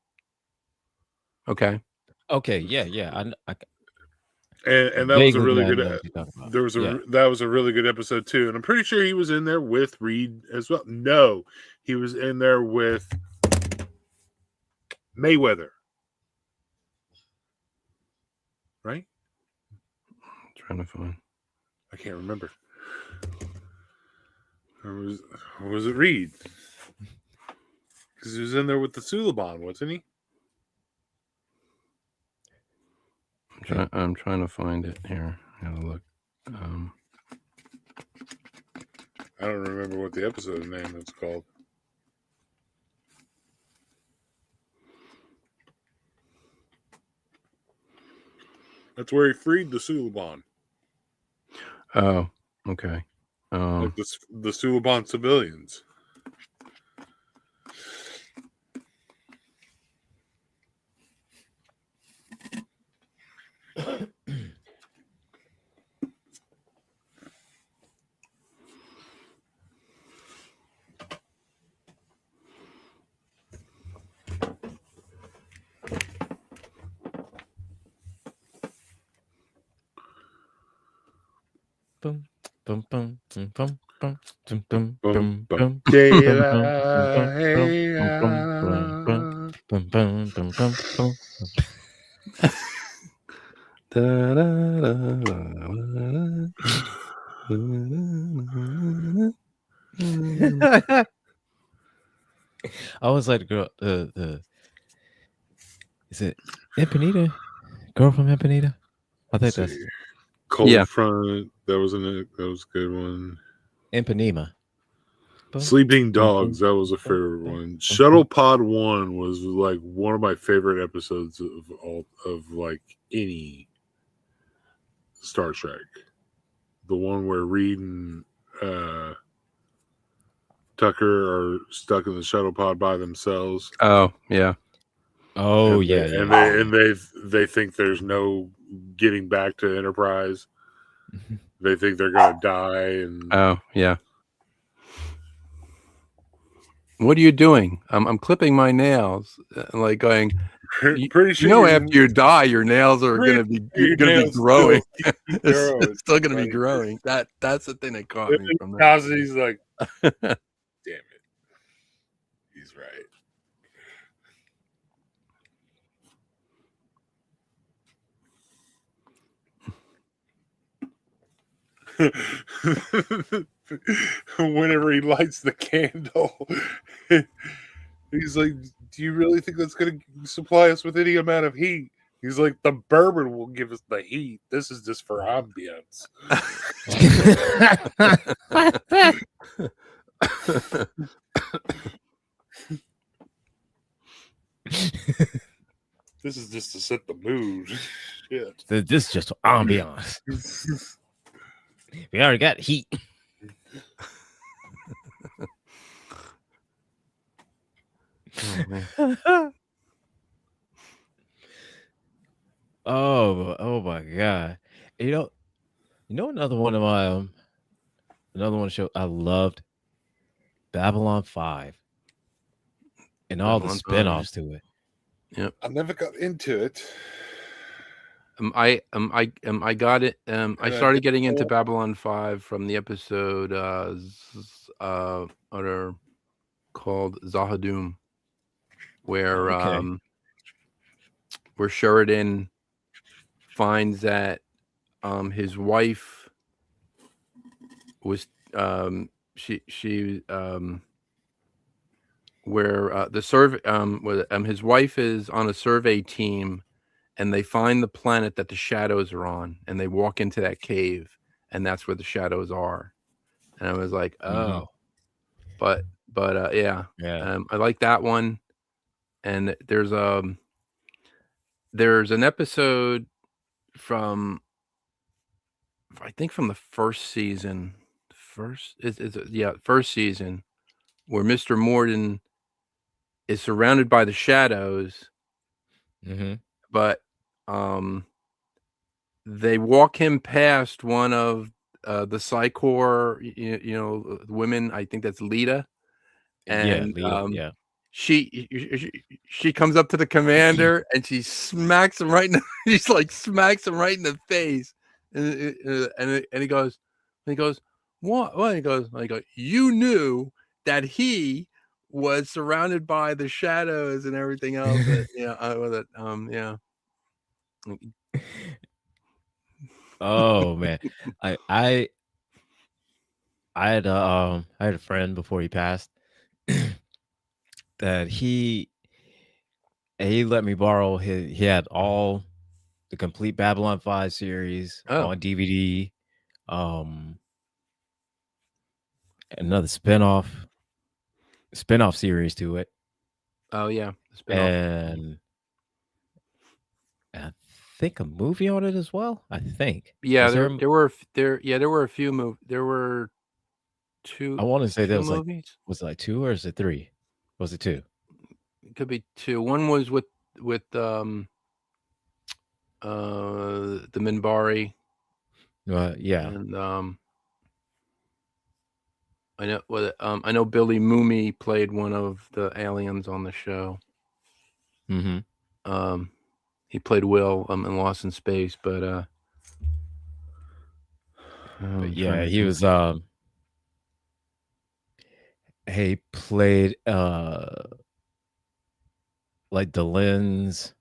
Okay. Yeah. And that was a really good. That was a really good episode too, and I'm pretty sure he was in there with Reed as well. No, he was in there with Mayweather. Right? I'm trying to find. I can't remember. Or was it Reed? Because he was in there with the Suliban, wasn't he? I'm trying to find it here. Have a look. I don't remember what the episode name is called. That's where he freed the Suliban. Oh, okay. Like the Suliban civilians. I was like, girl, is it Empanita? Girl from Empanita? I think that's Cold Front. That was a good one. Empanema. Sleeping Dogs. That was a favorite one. Shuttle Pod 1 was like one of my favorite episodes of like any Star Trek. The one where Reed and Tucker are stuck in the shuttle pod by themselves. Oh yeah. Oh and they think there's no getting back to Enterprise. They think they're gonna die. And oh yeah. What are you doing? I'm clipping my nails. Like going. Pretty sure you know, after you die, your nails are gonna be growing. It's still gonna be growing. That's the thing that caught me from that. He's like, damn it, he's right. Whenever he lights the candle, he's like, do you really think that's going to supply us with any amount of heat? He's like, the bourbon will give us the heat. This is just for ambience. This is just to set the mood. Shit. This is just ambiance. We already got heat. Oh my god! You know another one of my another one show I loved, Babylon 5, and all the spinoffs to it. Yep. I never got into it. I got it. I started getting into Babylon 5 from the episode called Zahadum, where Sheridan finds that his wife was his wife is on a survey team, and they find the planet that the shadows are on, and they walk into that cave, and that's where the shadows are. And I was like, oh, but yeah. I like that one. And there's an episode from, I think, from the first season, first season, where Mr. Morden is surrounded by the shadows, but they walk him past one of the Psychor, women. I think that's Lita, and Lita, she comes up to the commander and she smacks him right in the, smacks him right in the face, and he goes, what? He goes, you knew that he was surrounded by the shadows and everything else. Oh man, I had a friend before he passed that he let me borrow he had all the complete Babylon 5 series on DVD. Another spinoff series to it. Oh yeah, and I think a movie on it as well. I think. Yeah, there were a few movies. There were two. I want to say there was movies. Was it like 2 or is it 3? Was it 2? It could be 2. One was with the Minbari. Yeah. And I know Billy Mooney played one of the aliens on the show. He played Will in Lost in Space, but yeah, he was he played like the lens,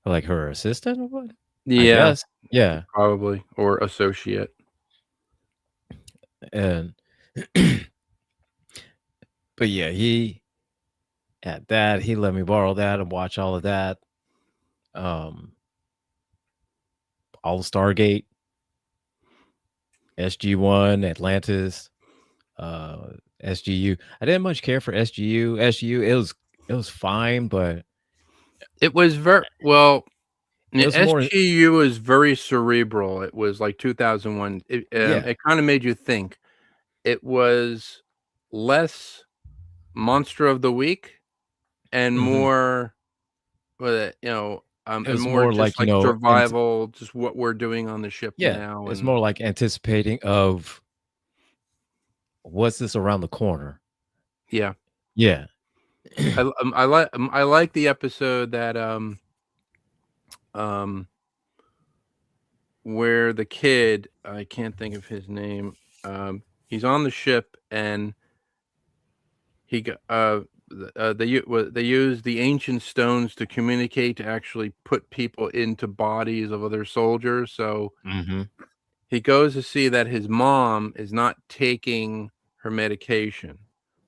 like her assistant or what? Yeah, yeah, probably, or associate. And but yeah, he had that. He let me borrow that and watch all of that. all Stargate, SG-1, Atlantis, SGU. I didn't much care for SGU. SGU, it was fine, but it was very well. it was more. SGU was very cerebral. It was like 2001. It kind of made you think. It was less Monster of the Week and more, and was more more just like, like survival, just what we're doing on the ship now. it's And more like anticipating of what's this around the corner. yeah, Yeah. I like the episode that where the kid, I can't think of his name, he's on the ship and he got they use the ancient stones to communicate, to actually put people into bodies of other soldiers. So he goes to see that his mom is not taking her medication.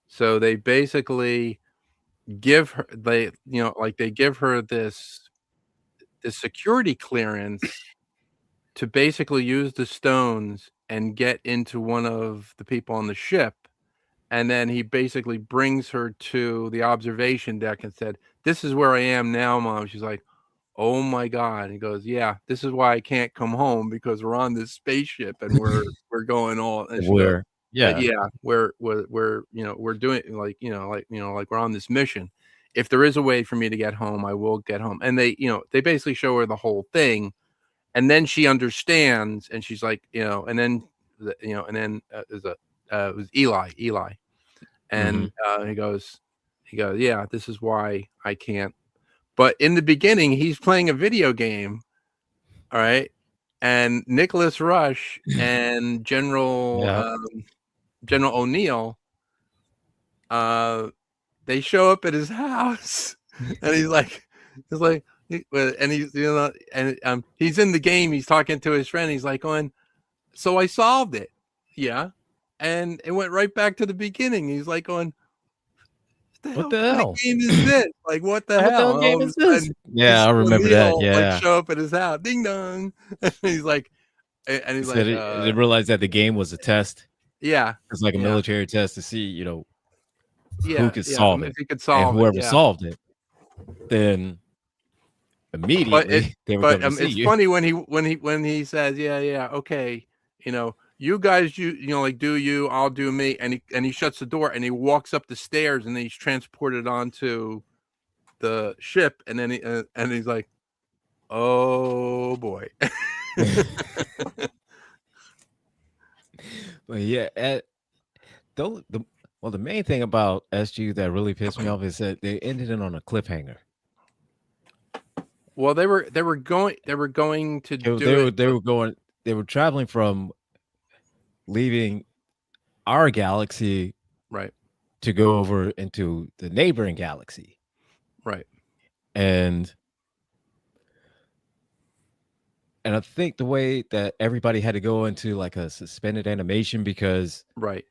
So they basically give her, they give her this security clearance to basically use the stones and get into one of the people on the ship. And then he basically brings her to the observation deck and said, "This is where I am now, Mom." She's like, "Oh my God." He goes, "Yeah, this is why I can't come home, because we're on this spaceship and we're going all." And she goes, yeah, we're we're doing like we're on this mission. If there is a way for me to get home, I will get home." And they basically show her the whole thing, and then she understands, and she's like, and then it was Eli, and he goes, "Yeah, this is why I can't." But in the beginning, he's playing a video game, all right, and Nicholas Rush and General O'Neill, they show up at his house, and he's like, and he's and he's in the game. He's talking to his friend. He's like going, "So I solved it, yeah," and it went right back to the beginning. He's like going, What the kind hell? of game is this? Like, what the What the hell? hell And game all of is a this? sudden, Yeah, I remember that. O'Neill, Yeah. show up at his house, ding dong, and he's like, He said they realized that the game was a test. yeah, It's like a military test to see, who could solve it. if he could solve and whoever it, yeah. solved it, then immediately they were coming to see it's you. funny when he says, yeah, okay, you guys, like, do you, I'll do me, and he shuts the door and he walks up the stairs and then he's transported onto the ship, and then and he's like, oh boy. But yeah, the main thing about SG that really pissed me off is that they ended it on a cliffhanger. Well, they were going to they were traveling from leaving our galaxy, right, to go over into the neighboring galaxy, right, and I think the way that everybody had to go into like a suspended animation because right,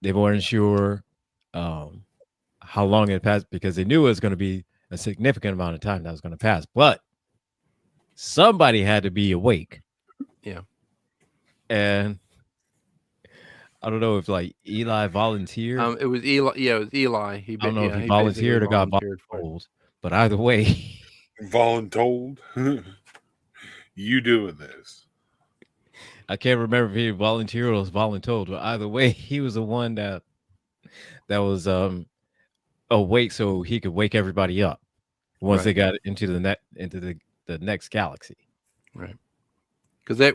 they weren't sure how long it passed, because they knew it was going to be a significant amount of time that was going to pass, but somebody had to be awake. Yeah. And I don't know if like Eli volunteered. It was Eli. Yeah, it was Eli. I don't know if he volunteered or got volunteered, but either way, voluntold. You doing this? I can't remember if he volunteered or was voluntold, but either way, he was the one that was awake so he could wake everybody up once they got into the next galaxy. Right. Because they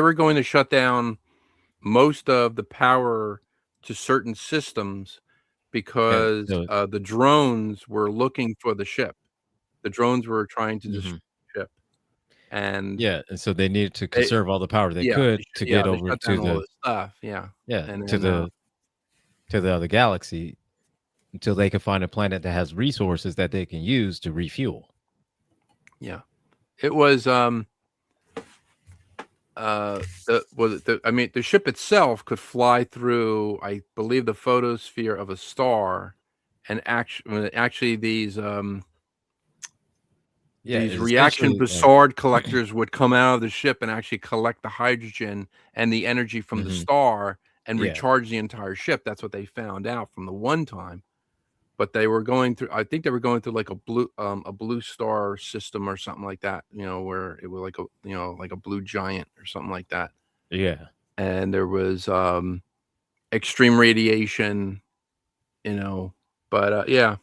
were going to shut down most of the power to certain systems because the drones were looking for the ship. The drones were trying to destroy the ship. And so they needed to conserve all the power they could to get over to the stuff. And to the other galaxy until they can find a planet that has resources that they can use to refuel. Yeah, it was the ship itself could fly through, I believe, the photosphere of a star, and actually these these reaction Bussard collectors would come out of the ship and actually collect the hydrogen and the energy from the star and recharge the entire ship. That's what they found out from the one time. But they were going through, I think they were going through like a blue star system or something like that, where it was like like a blue giant or something like that. Yeah. And there was extreme radiation, but yeah.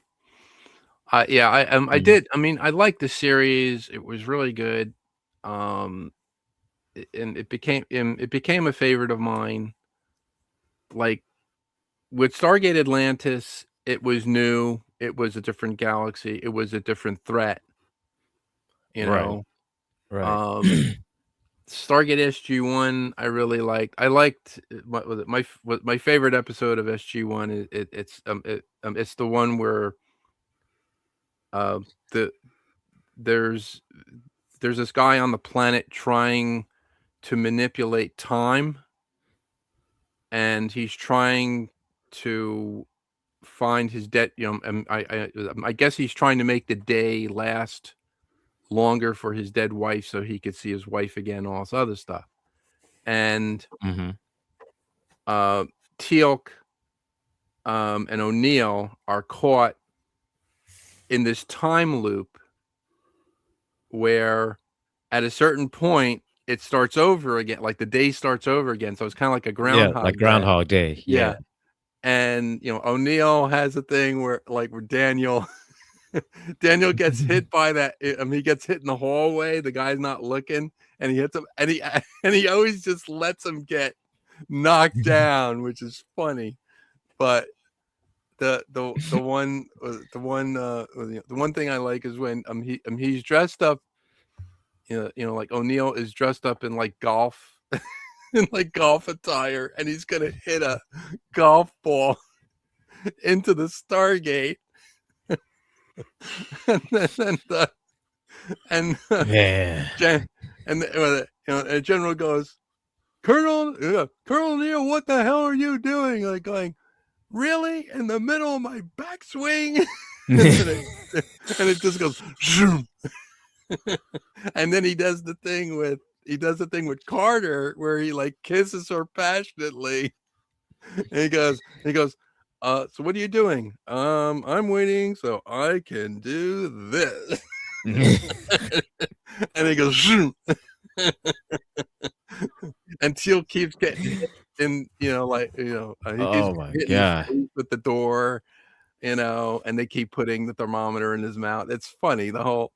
I did. I mean, I liked the series. It was really good. And it became a favorite of mine. Like with Stargate Atlantis, it was new. It was a different galaxy. It was a different threat. Right. Stargate SG-1, I really liked. I liked what was it? My favorite episode of SG-1 is it's the one where there's this guy on the planet trying to manipulate time, and he's trying to find his debt. I guess he's trying to make the day last longer for his dead wife so he could see his wife again, all this other stuff. And Teal'c and O'Neill are caught in this time loop where at a certain point it starts over again, like the day starts over again. So it's kind of like a Groundhog Day. Yeah. And O'Neill has a thing where Daniel gets hit by that. He gets hit in the hallway. The guy's not looking, and he hits him, and he always just lets him get knocked down, which is funny. But the one thing I like is when he's dressed up, like O'Neill is dressed up in like golf in like golf attire, and he's gonna hit a golf ball into the Stargate. and General goes, Colonel Neil, what the hell are you doing? Like going, really? In the middle of my backswing? and it just goes zoom. And then he does the thing with Carter where he like kisses her passionately. And he goes, so what are you doing? I'm waiting so I can do this. And he goes, shoot. And Teal'c keeps getting hit in, he keeps getting with the door, and they keep putting the thermometer in his mouth. It's funny, the whole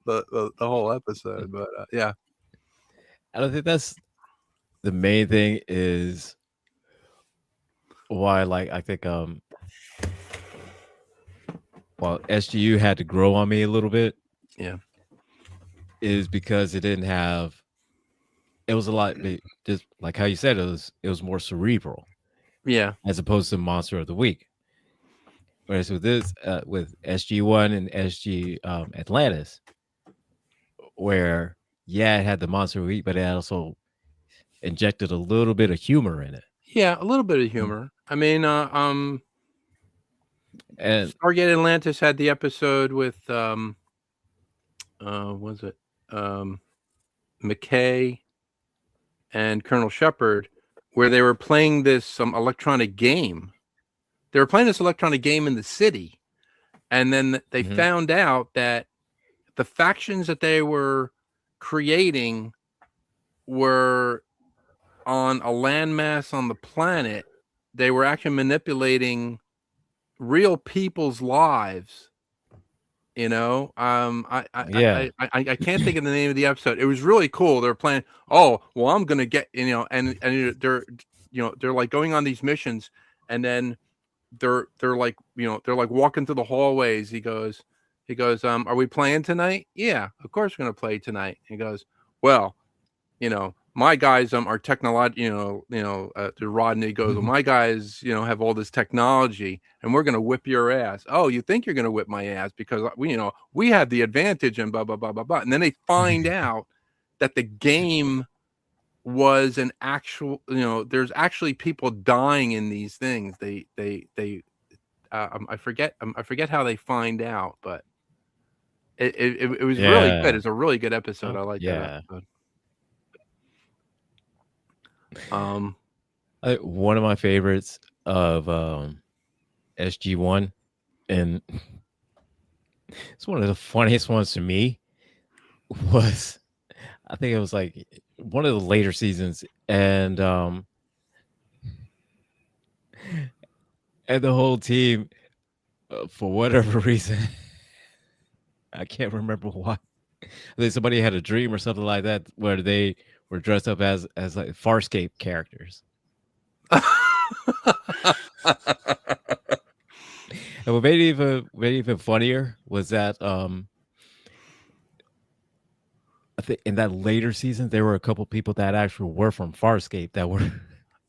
episode, but yeah. I don't think that's the main thing is why, I think, SGU had to grow on me a little bit. Yeah. Is because it was a lot, just like how you said, it was more cerebral. Yeah. As opposed to Monster of the Week. Whereas with this, with SG-1 and SG Atlantis, where, it had the Monster of the Week, but it also injected a little bit of humor in it. Yeah, a little bit of humor. I mean, and Stargate Atlantis had the episode with was it McKay and Colonel Shepard, where they were playing this electronic game. They were playing this electronic game in the city, and then they found out that the factions that they were creating were on a landmass on the planet. They were actually manipulating real people's lives. I can't think of the name of the episode. It was really cool. They're playing, oh, well, I'm gonna get, and they're like going on these missions, and then they're like walking through the hallways. He goes, are we playing tonight? Yeah, of course we're gonna play tonight. He goes, well, my guys are technological, Rodney goes, well, my guys, have all this technology, and we're gonna whip your ass. Oh, you think you're gonna whip my ass because we have the advantage, and blah blah blah blah blah. And then they find out that the game was an actual, there's actually people dying in these things. I forget how they find out, but It was really good. It's a really good episode. I like that episode. One of my favorites of SG1, and it's one of the funniest ones to me, was I think it was like one of the later seasons, and the whole team, for whatever reason, I can't remember why. I think somebody had a dream or something like that where they were dressed up as like Farscape characters. And what made it even funnier was that I think in that later season there were a couple people that actually were from Farscape that were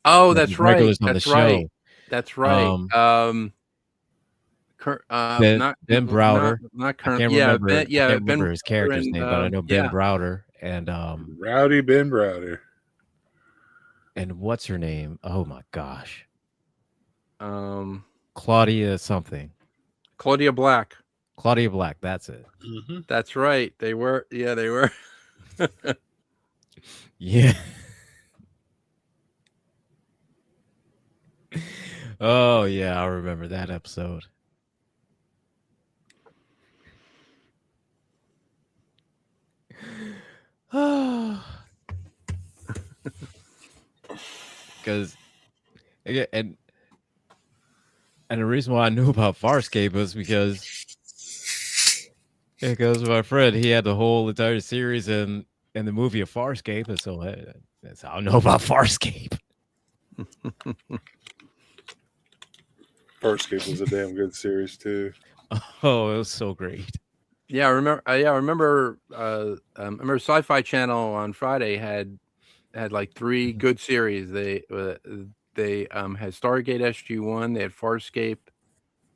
that's right. regulars on the show. That's right. Ben Browder. Not I can't remember. I can't remember his character's name, but I know Ben Browder and Rowdy Ben Browder. And what's her name? Oh my gosh. Claudia something. Claudia Black. Claudia Black. That's it. Mm-hmm. That's right. They were. Yeah, they were. Yeah. Oh yeah, I remember that episode. Because and the reason why I knew about Farscape was because my friend, he had the whole entire series in the movie of Farscape, and so that's how I know about Farscape. Farscape was a damn good series too. Oh, it was so great. Yeah, I remember. I remember. Remember Sci-Fi Channel on Friday had like 3 good series. They had Stargate SG-1. They had Farscape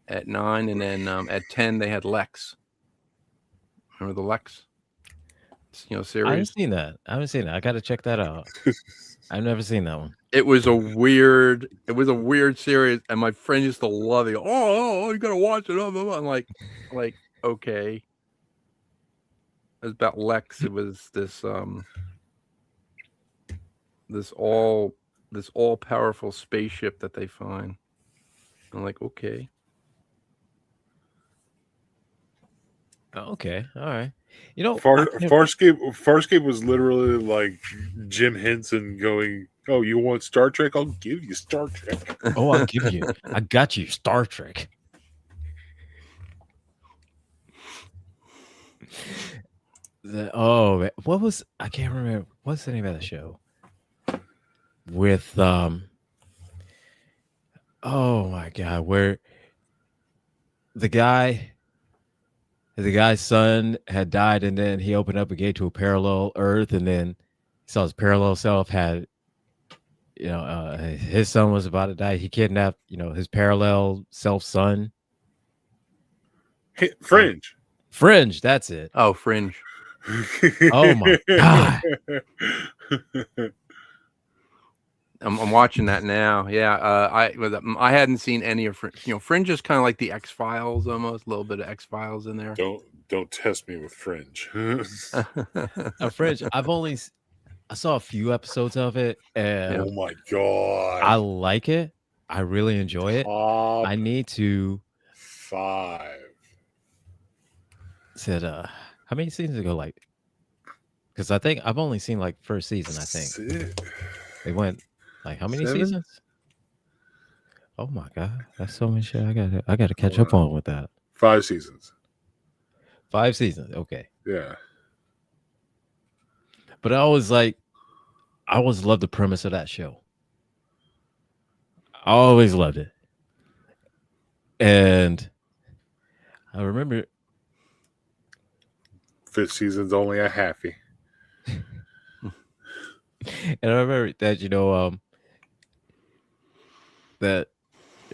at 9, and then at 10 they had Lex. Remember the Lex? Series. I haven't seen that. I got to check that out. I've never seen that one. It was a weird series, and my friend used to love it. Oh, you gotta watch it. I'm like, okay. It was about Lex. It was this all powerful spaceship that they find. I'm like, okay. Okay, all right. Farscape was literally like Jim Henson going, "Oh, you want Star Trek? I'll give you Star Trek. Oh, I'll give you. I got you Star Trek." What was, I can't remember, what's the name of the show with oh my god, where the guy's son had died, and then he opened up a gate to a parallel Earth, and then he saw his parallel self had, his son was about to die. He kidnapped, his parallel self son. Fringe, that's it. Oh, Fringe. Oh my god. I'm watching that now. Yeah, I hadn't seen any of Fringe. Fringe is kind of like the X-Files, almost a little bit of X-Files in there. Don't test me with Fringe. Fringe, I saw a few episodes of it, and oh my god, I like it. I really enjoy it. I need to 5. Said how many seasons ago? Like, because I think I've only seen like first season. I think they went like how many 7? seasons? Oh my god, that's so much shit. I got to catch up on with that. 5 seasons. 5 seasons. Okay. Yeah. But I always loved the premise of that show. I always loved it. And I remember 5th season's only a halfie. And I remember that, that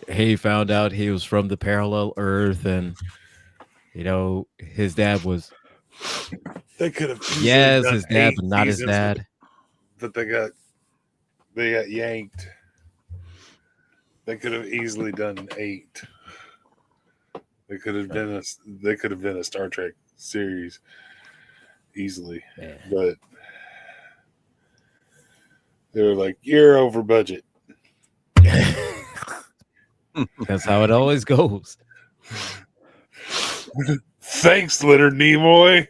he found out he was from the parallel Earth, and his dad was. They could have. Yes, his dad, but not his dad. But they got yanked. They could have easily done 8. They could have been a Star Trek series easily. Man. But they were like, "You're over budget." That's how it always goes. Thanks, Leonard Nimoy.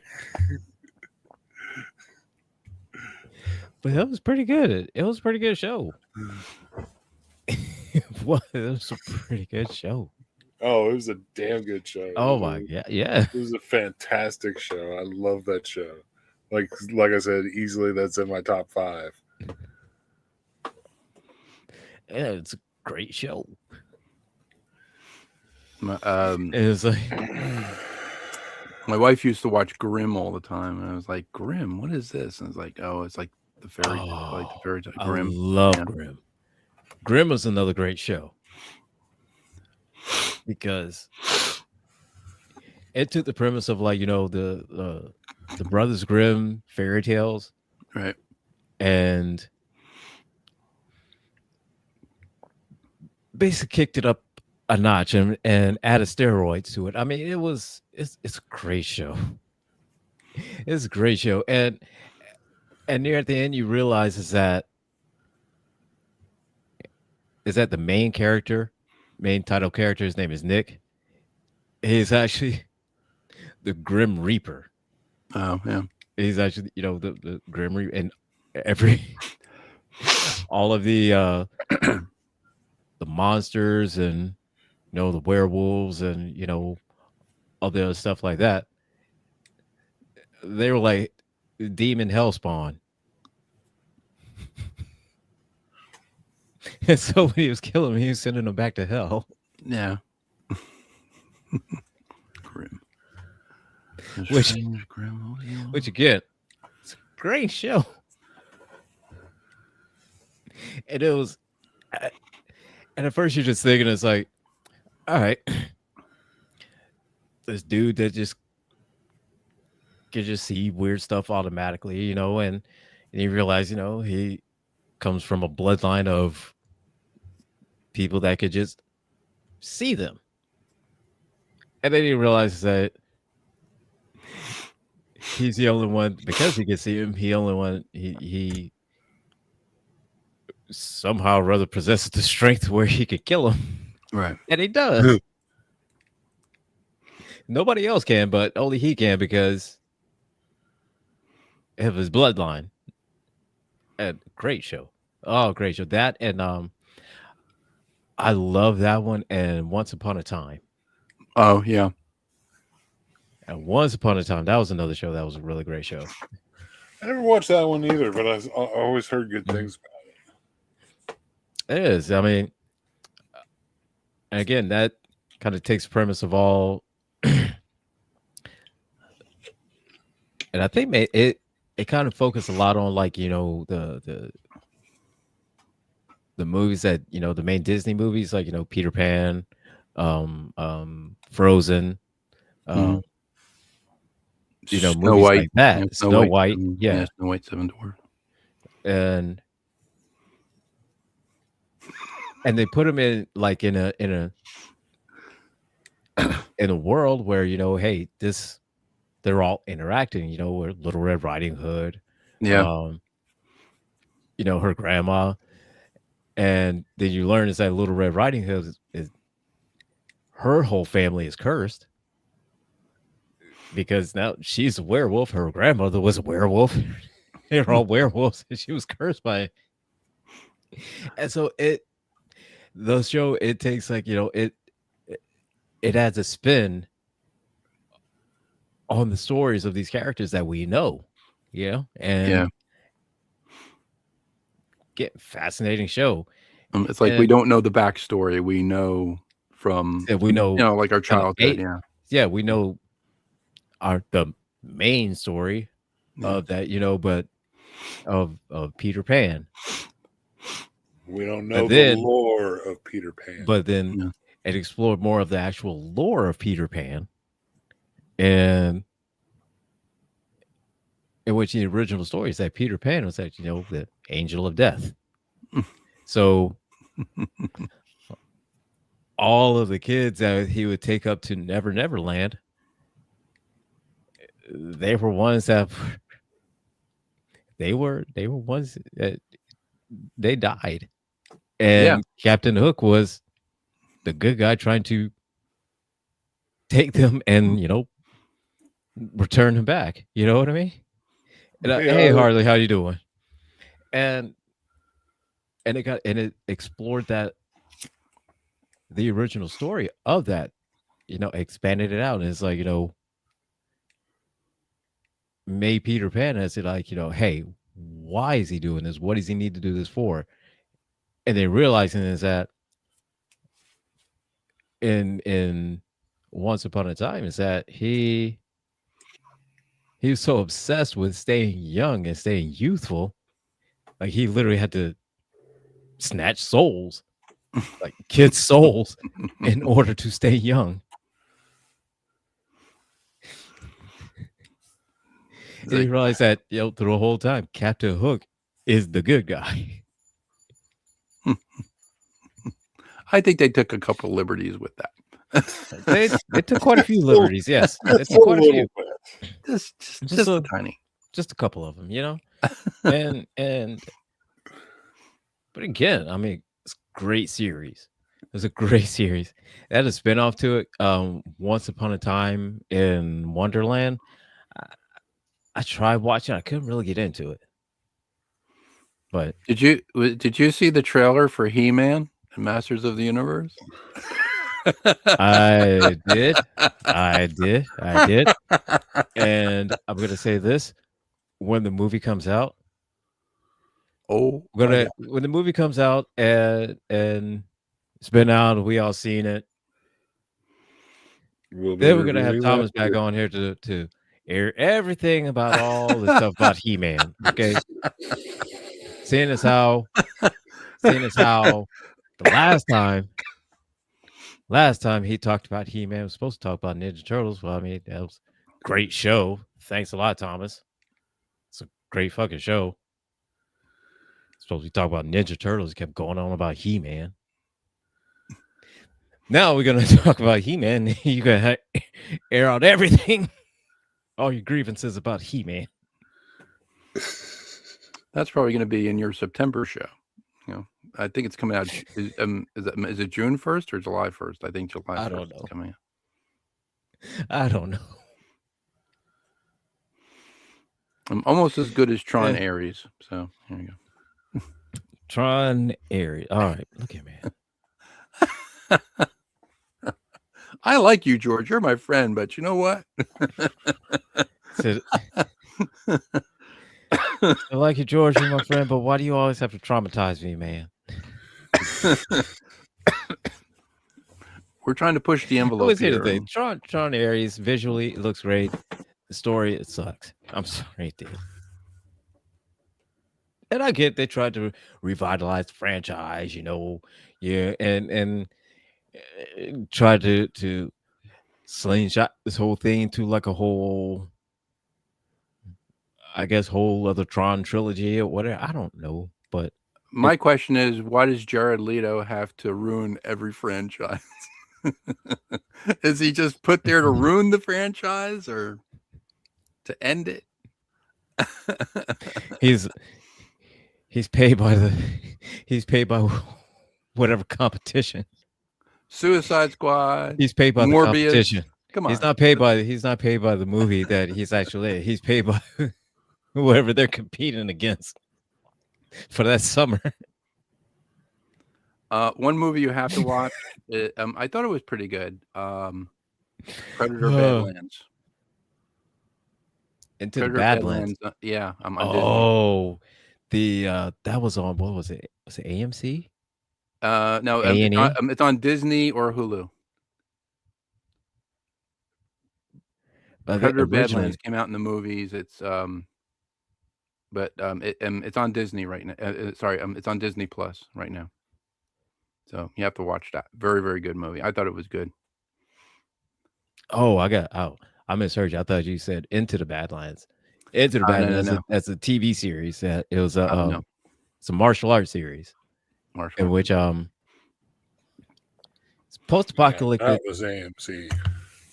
But that was pretty good. It was a pretty good show. It was a pretty good show. Oh, it was a damn good show. Oh my god, yeah. It was a fantastic show. I love that show. Like I said, easily that's in my top 5. Yeah, it's a great show. It's like my wife used to watch Grimm all the time, and I was like, "Grimm, what is this?" And it's like, "Oh, it's like the fairy, tale Grimm." I love Grimm. Grimm was another great show because it took the premise of like the Brothers Grimm fairy tales, right, and basically kicked it up a notch and added steroids to it. I mean, it's a great show. It's a great show, and near at the end you realize is that the main title character, his name is Nick. He's actually the Grim Reaper. Oh yeah, he's actually the Grim Reaper, and all of the the monsters and the werewolves and all the other stuff like that. They were like demon hellspawn. And so when he was killing them, he was sending them back to hell. Yeah. Grim. Which Grim, again, it's a great show. And it was, and at first you're just thinking, it's like, all right, this dude that just can just see weird stuff automatically, and you realize, he comes from a bloodline of people that could just see them. And then you realize that he's the only one, because he can see him, he somehow rather possesses the strength where he could kill him. Right. And he does. Nobody else can, but only he can because of his bloodline. And great show. Oh, great show. That and I love that one and Once Upon a Time. Oh yeah. And Once Upon a Time, that was another show that was a really great show. I never watched that one either, but I always heard good things about it. It is. I mean, and again, that kind of takes the premise of all, and I think it kind of focused a lot on like the movies that the main Disney movies, like Peter Pan, Frozen, Snow movies White, like that. Snow White, yeah. Snow White, Seven Dwarfs, and they put them in like in a world where hey, they're all interacting. Where Little Red Riding Hood, yeah, her grandma. And then you learn is that Little Red Riding Hood is her whole family is cursed because now she's a werewolf. Her grandmother was a werewolf. They're all werewolves, and she was cursed by it. And so the show, it takes like it adds a spin on the stories of these characters that we know, and get fascinating show. It's like we don't know the backstory. We know from like our childhood. We know the main story of that, but of Peter Pan. We don't know the lore of Peter Pan. But then it explored more of the actual lore of Peter Pan, and in which the original story is that Peter Pan was actually, the angel of death. So all of the kids that he would take up to Never Never Land, they were ones that they were ones that they died, and Captain Hook was the good guy trying to take them and return them back. You know what I mean? And hey, Harley, how you doing? And it explored that the original story of that, expanded it out, and it's like made Peter Pan as it like hey, why is he doing this? What does he need to do this for? And then realizing is that in Once Upon a Time is that he was so obsessed with staying young and staying youthful, like he literally had to snatch souls, like kids' souls, in order to stay young. And he realized that through the whole time, Captain Hook is the good guy. I think they took a couple of liberties with that. They took quite a few liberties, yes. They took quite a few. Just a tiny. Just a couple of them, and but again, I mean, it's a great series. It's a great series. That had a spinoff to it. Once Upon a Time in Wonderland. I tried watching. I couldn't really get into it. But did you see the trailer for He-Man and Masters of the Universe? I did. And I'm gonna say this: when the movie comes out, when the movie comes out and it's been out, we all seen it. Then we're gonna have Thomas back on here to air everything about all the stuff about He-Man. Okay, seeing as how the last time he talked about He-Man was supposed to talk about Ninja Turtles. Well, I mean, that was a great show. Thanks a lot, Thomas. It's a great fucking show. Supposed to talk about Ninja Turtles. He kept going on about He-Man. Now we're gonna talk about He-Man. You're gonna air out everything, all your grievances about He-Man. That's probably gonna be in your September show. I think it's coming out. Is it June 1st or July 1st? I think July 1st. I don't know. Is coming out. I don't know. I'm almost as good as Tron Ares. So here you go. Tron Ares. All right, look at me. I like you, George. You're my friend, but you know what? I like you, George. You're my friend, but why do you always have to traumatize me, man? We're trying to push the envelope here. Tron Ares, visually, it looks great. The story, it sucks. I'm sorry, dude. And I get they tried to revitalize the franchise, and try to slingshot this whole thing to like a whole, I guess, whole other Tron trilogy or whatever. I don't know, but my question is, why does Jared Leto have to ruin every franchise? Is he just put there to ruin the franchise or to end it? He's paid by whatever competition. Suicide Squad. He's paid by Morbius. The competition. Come on. He's not paid by the movie that he's actually in. He's paid by whoever they're competing against for that summer. One movie you have to watch. I thought it was pretty good. Predator Badlands. Into Predator the Badlands. Yeah. That was on, what was it? Was it AMC? No, it's on Disney or Hulu. Predator Badlands came out in the movies. It's it's on Disney right now. It's on Disney Plus right now. So you have to watch that. Very, very good movie. I thought it was good. Oh, I misheard you. I thought you said Into the Badlands. Into the Badlands. No. That's a TV series. That it was it's a martial arts series. In which it's post-apocalyptic. That was AMC.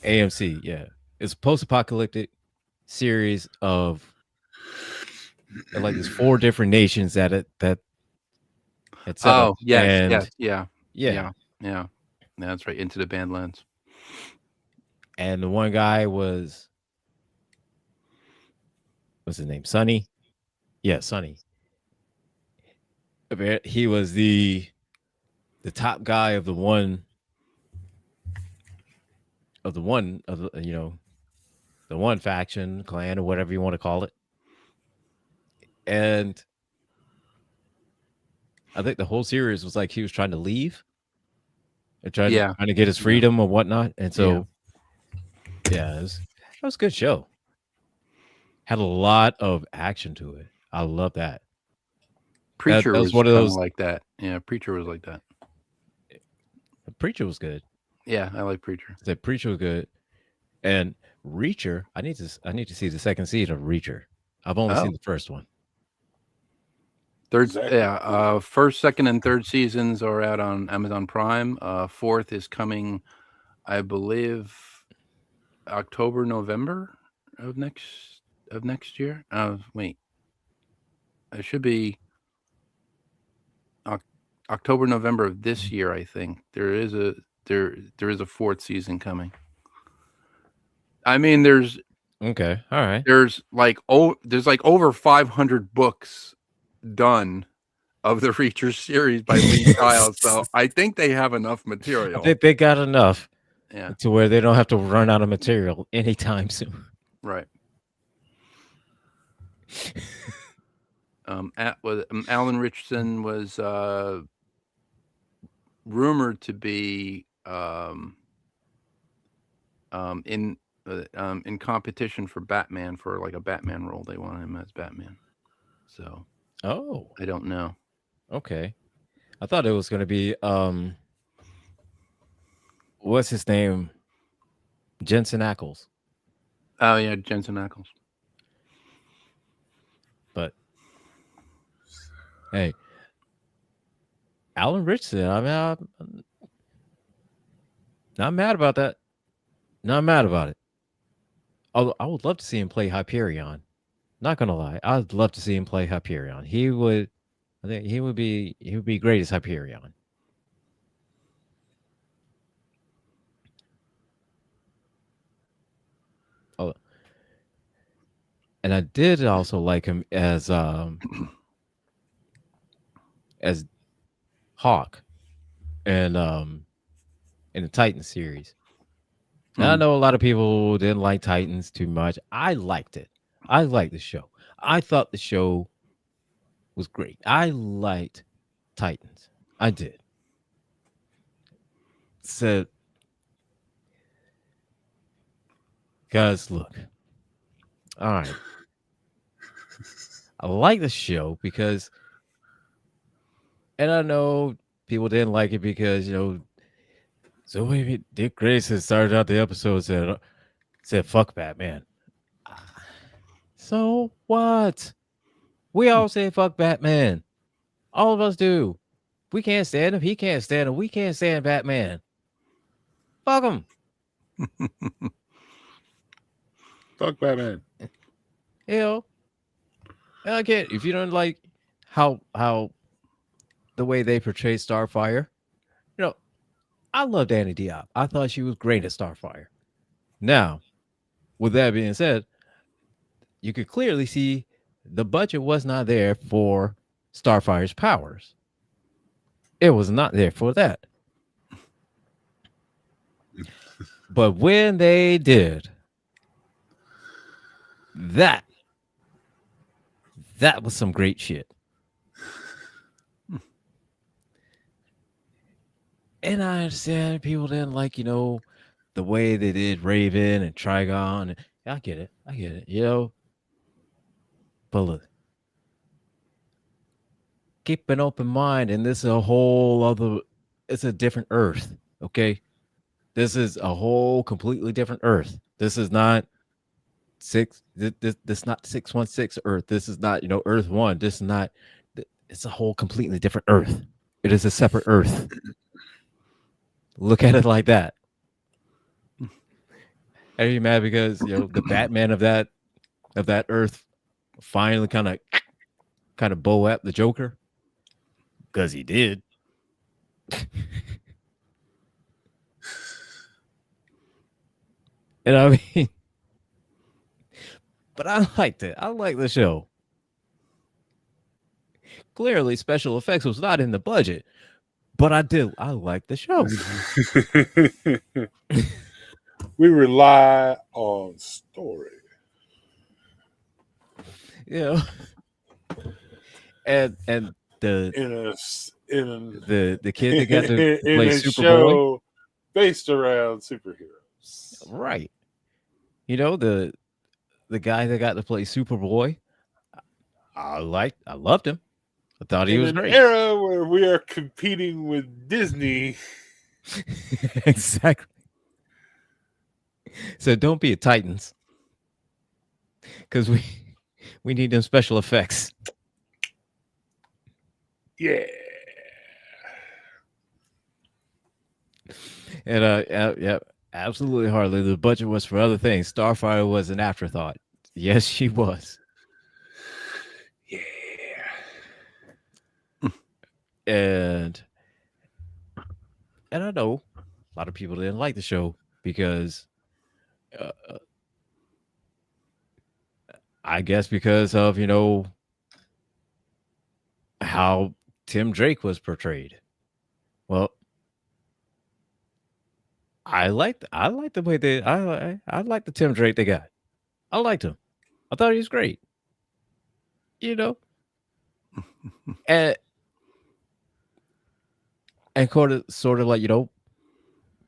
AMC, yeah. It's a post-apocalyptic series of like there's 4 different nations that had set up. Yes, And yeah. That's right. Into the Badlands. And the one guy what's his name? Sonny? Yeah, Sonny. He was the top guy of the one the one faction, clan, or whatever you want to call it. And I think the whole series was like he was trying to leave and trying to get his freedom or whatnot. And so that was a good show. Had a lot of action to it. I love that. Preacher was one of those like that. Yeah, Preacher was like that. Preacher was good. Yeah, I like Preacher. Preacher was good. And Reacher, I need to see the second season of Reacher. I've only seen the first one. First, second, and third seasons are out on Amazon Prime. Fourth is coming, I believe, October, November of next year. Wait, it should be October, November of this year. I think there is a fourth season coming. I mean, there's okay, all right. There's like over 500 books done of the Reacher series by Lee Child, so I think they have enough material. I think they got enough, to where they don't have to run out of material anytime soon. Right. Alan Richardson was rumored to be in competition for Batman, for like a Batman role. They wanted him as Batman. So I don't know. Okay. I thought it was going to be what's his name? Jensen Ackles. Oh yeah, Jensen Ackles. But hey, Alan Richardson, I mean, I'm not mad about that. Not mad about it. Although I would love to see him play Hyperion. Not gonna lie, I'd love to see him play Hyperion. I think he would be great as Hyperion. Oh, and I did also like him as Hawk and in the Titan series. Now, I know a lot of people didn't like Titans too much. I liked it. I liked the show. I thought the show was great. I liked Titans. I did. So, guys, look. All right. I like the show because, and I know people didn't like it because, so maybe Dick Grayson started out the episode said fuck Batman. So what? We all say fuck Batman. All of us do. We can't stand him. He can't stand him. We can't stand Batman. Fuck him. Fuck Batman. Hell, I can't. If you don't like how the way they portray Starfire, I loved Annie Diop. I thought she was great at Starfire. Now, with that being said, you could clearly see the budget was not there for Starfire's powers. It was not there for that. But when they did, that was some great shit. And I understand people didn't like, the way they did Raven and Trigon. I get it. But look, keep an open mind, and this is a whole other, it's a different Earth, okay? This is a whole completely different Earth. This is not this not 616 Earth. This is not, Earth 1. This is not, it's a whole completely different Earth. It is a separate Earth. Look at it like that. Are you mad because the Batman of that of that Earth finally kind of bow at the Joker? Because he did. And I mean, but I liked it. I like the show. Clearly, special effects was not in the budget, but I like the show. We rely on story. Yeah. And the kid that got to in play a Superboy, show based around superheroes. right? You know, the guy that got to play Superboy, I loved him. I thought he was great. In an era where we are competing with Disney. Exactly. So don't be a Titans, because we need them special effects. Yeah. And yeah, absolutely, Harley. The budget was for other things. Starfire was an afterthought. Yes, she was. Yeah. And I know a lot of people didn't like the show because I guess because of, you know, how Tim Drake was portrayed. Well, I liked the way they I liked the Tim Drake they got. I liked him. I thought he was great. You know, and sort of like, you know,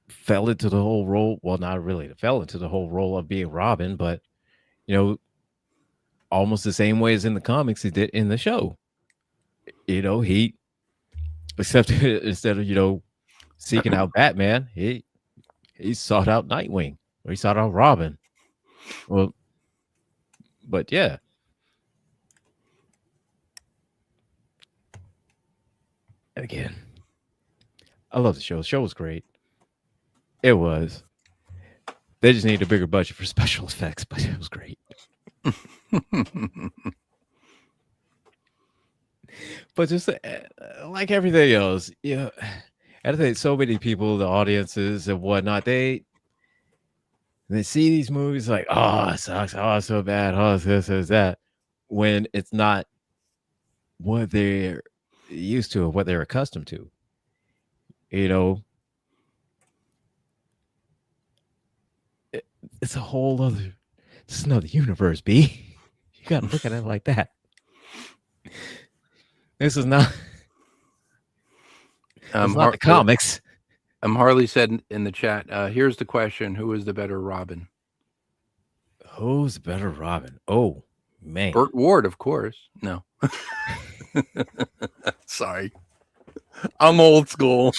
fell into the whole role. Well, not really. Fell into the whole role of being Robin, but you know, almost the same way as in the comics he did in the show. You know, he except instead of, you know, seeking out Batman, he sought out Nightwing, or he sought out Robin. Well, but yeah. Again, I love the show. The show was great. It was. They just need a bigger budget for special effects, but it was great. But just like everything else, you know, I think so many people, the audiences and whatnot, they see these movies like, oh, it sucks, oh, it's so bad, oh, it's this, it's that, when it's not what they're used to or what they're accustomed to. You know, it's a whole other, it's another universe, B. You got to look at it like that. This is not. It's not the comics. Harley said in the chat, here's the question: who is the better Robin? Who's the better Robin? Oh man, Burt Ward, of course. No, sorry, I'm old school.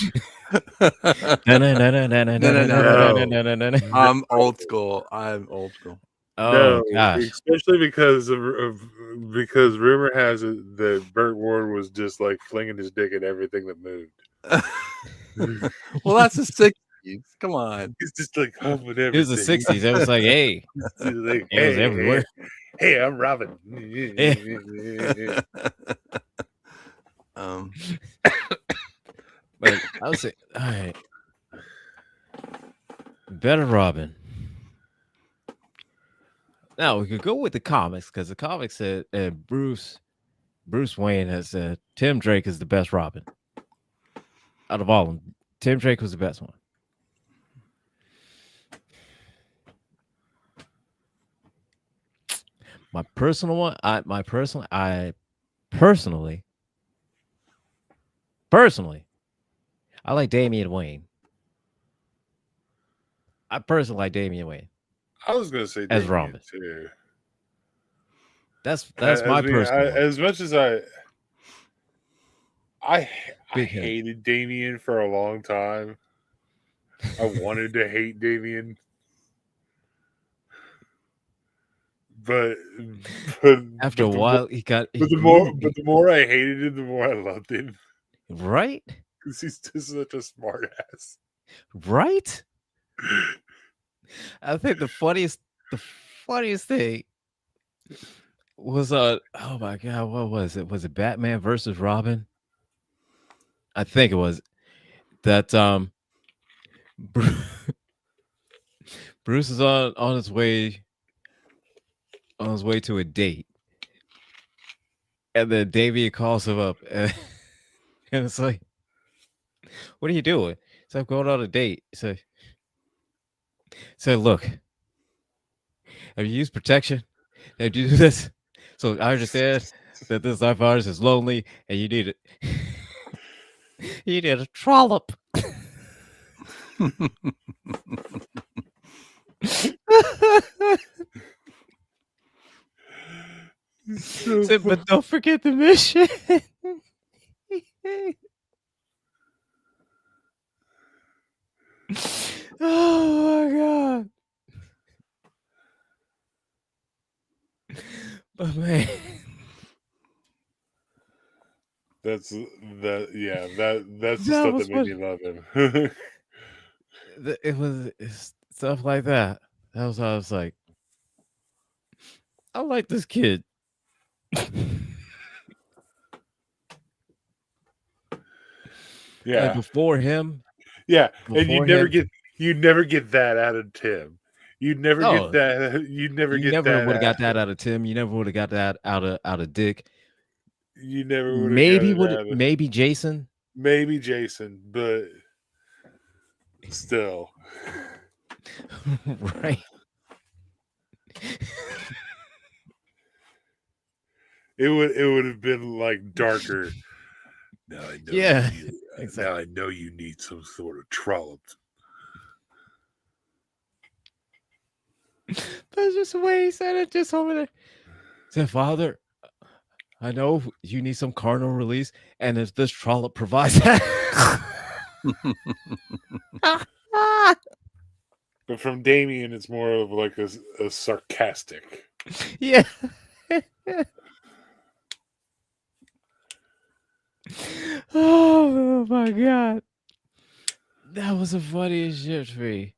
I'm old school. I'm old school. Oh no, gosh! Especially because because rumor has it that Burt Ward was just like flinging his dick at everything that moved. Well, that's the 60s. Come on. He's just like humping everything. It was the 60s. It was like, hey, like, it was everywhere. Hey, I'm Robin. But I would say, all right, better Robin. Now we could go with the comics, because the comics said Bruce Wayne has said Tim Drake is the best Robin out of all of them. Tim Drake was the best one. My personal one, I personally, I like Damian Wayne. I personally like Damian Wayne. I was gonna say as Robin too. That's my personal one. As much as I hated Damian for a long time. I wanted to hate Damian. But after a while, the more I hated him, the more I loved him. Right? Because he's just such a smart ass. Right? I think the funniest thing was oh my god, what was it? Was it Batman versus Robin? I think it was that Bruce is on his way to a date, and then Davey calls him up, and, and it's like, "What are you doing?" So I'm going on a date. So look, have you used protection? Have you do this? So I understand that this life artist is lonely, and you need it. You need a trollop. Said, but don't forget the mission. Oh my god! But man, That's the that stuff was that made me love him. it was stuff like that. That was how I was like, I like this kid. Yeah, and before him, and you never get that out of Tim. You'd never get Oh, that. You'd never you get never that. would have got that out of Tim. You never would have got that out of Dick. You never would have got it out of Maybe Jason. maybe Jason, but still, Right. it would have been like darker. Now I know. Yeah, exactly. Now I know you need some sort of trollop. That's just the way he said it, just over there. Said, Father, I know you need some carnal release, and if this trollop provides that. But from Damien, it's more of like a sarcastic. Yeah. Oh my god. That was the funniest shit for me.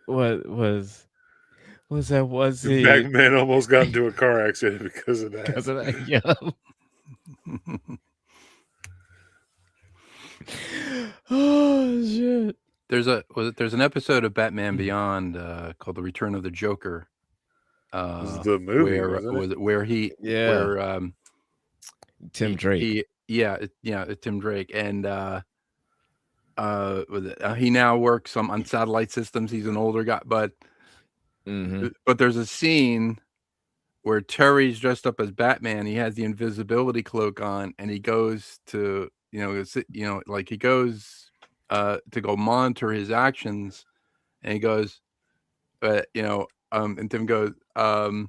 What was that? Was he? Batman almost got into a car accident because of that. Because of that, yeah. Oh shit. There's an episode of Batman Beyond called The Return of the Joker. This is the movie, where Tim Drake. Tim Drake, and he now works on satellite systems. He's an older guy, but there's a scene where Terry's dressed up as Batman. He has the invisibility cloak on, and he goes to he goes to go monitor his actions, and he goes, and Tim goes, are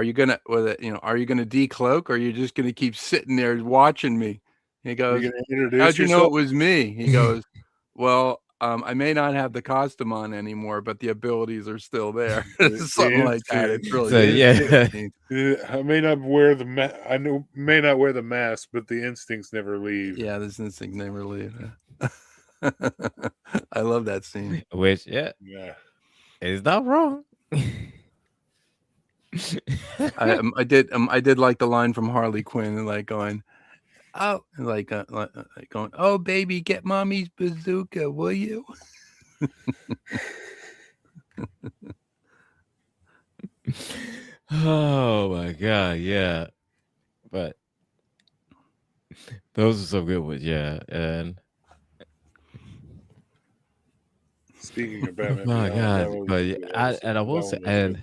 you gonna decloak, or are you just gonna keep sitting there watching me? And he goes, how'd you know it was me? He goes, well, I may not have the costume on anymore, but the abilities are still there. Something like that. It's really I may not wear the may not wear the mask, but the instincts never leave. Yeah, this instinct never leave. I love that scene. Which it's not wrong. I did like the line from Harley Quinn, like going, oh, like going, oh baby, get mommy's bazooka, will you? Oh my god, yeah. But those are some good ones, yeah. And speaking of Batman, my god, I will say, and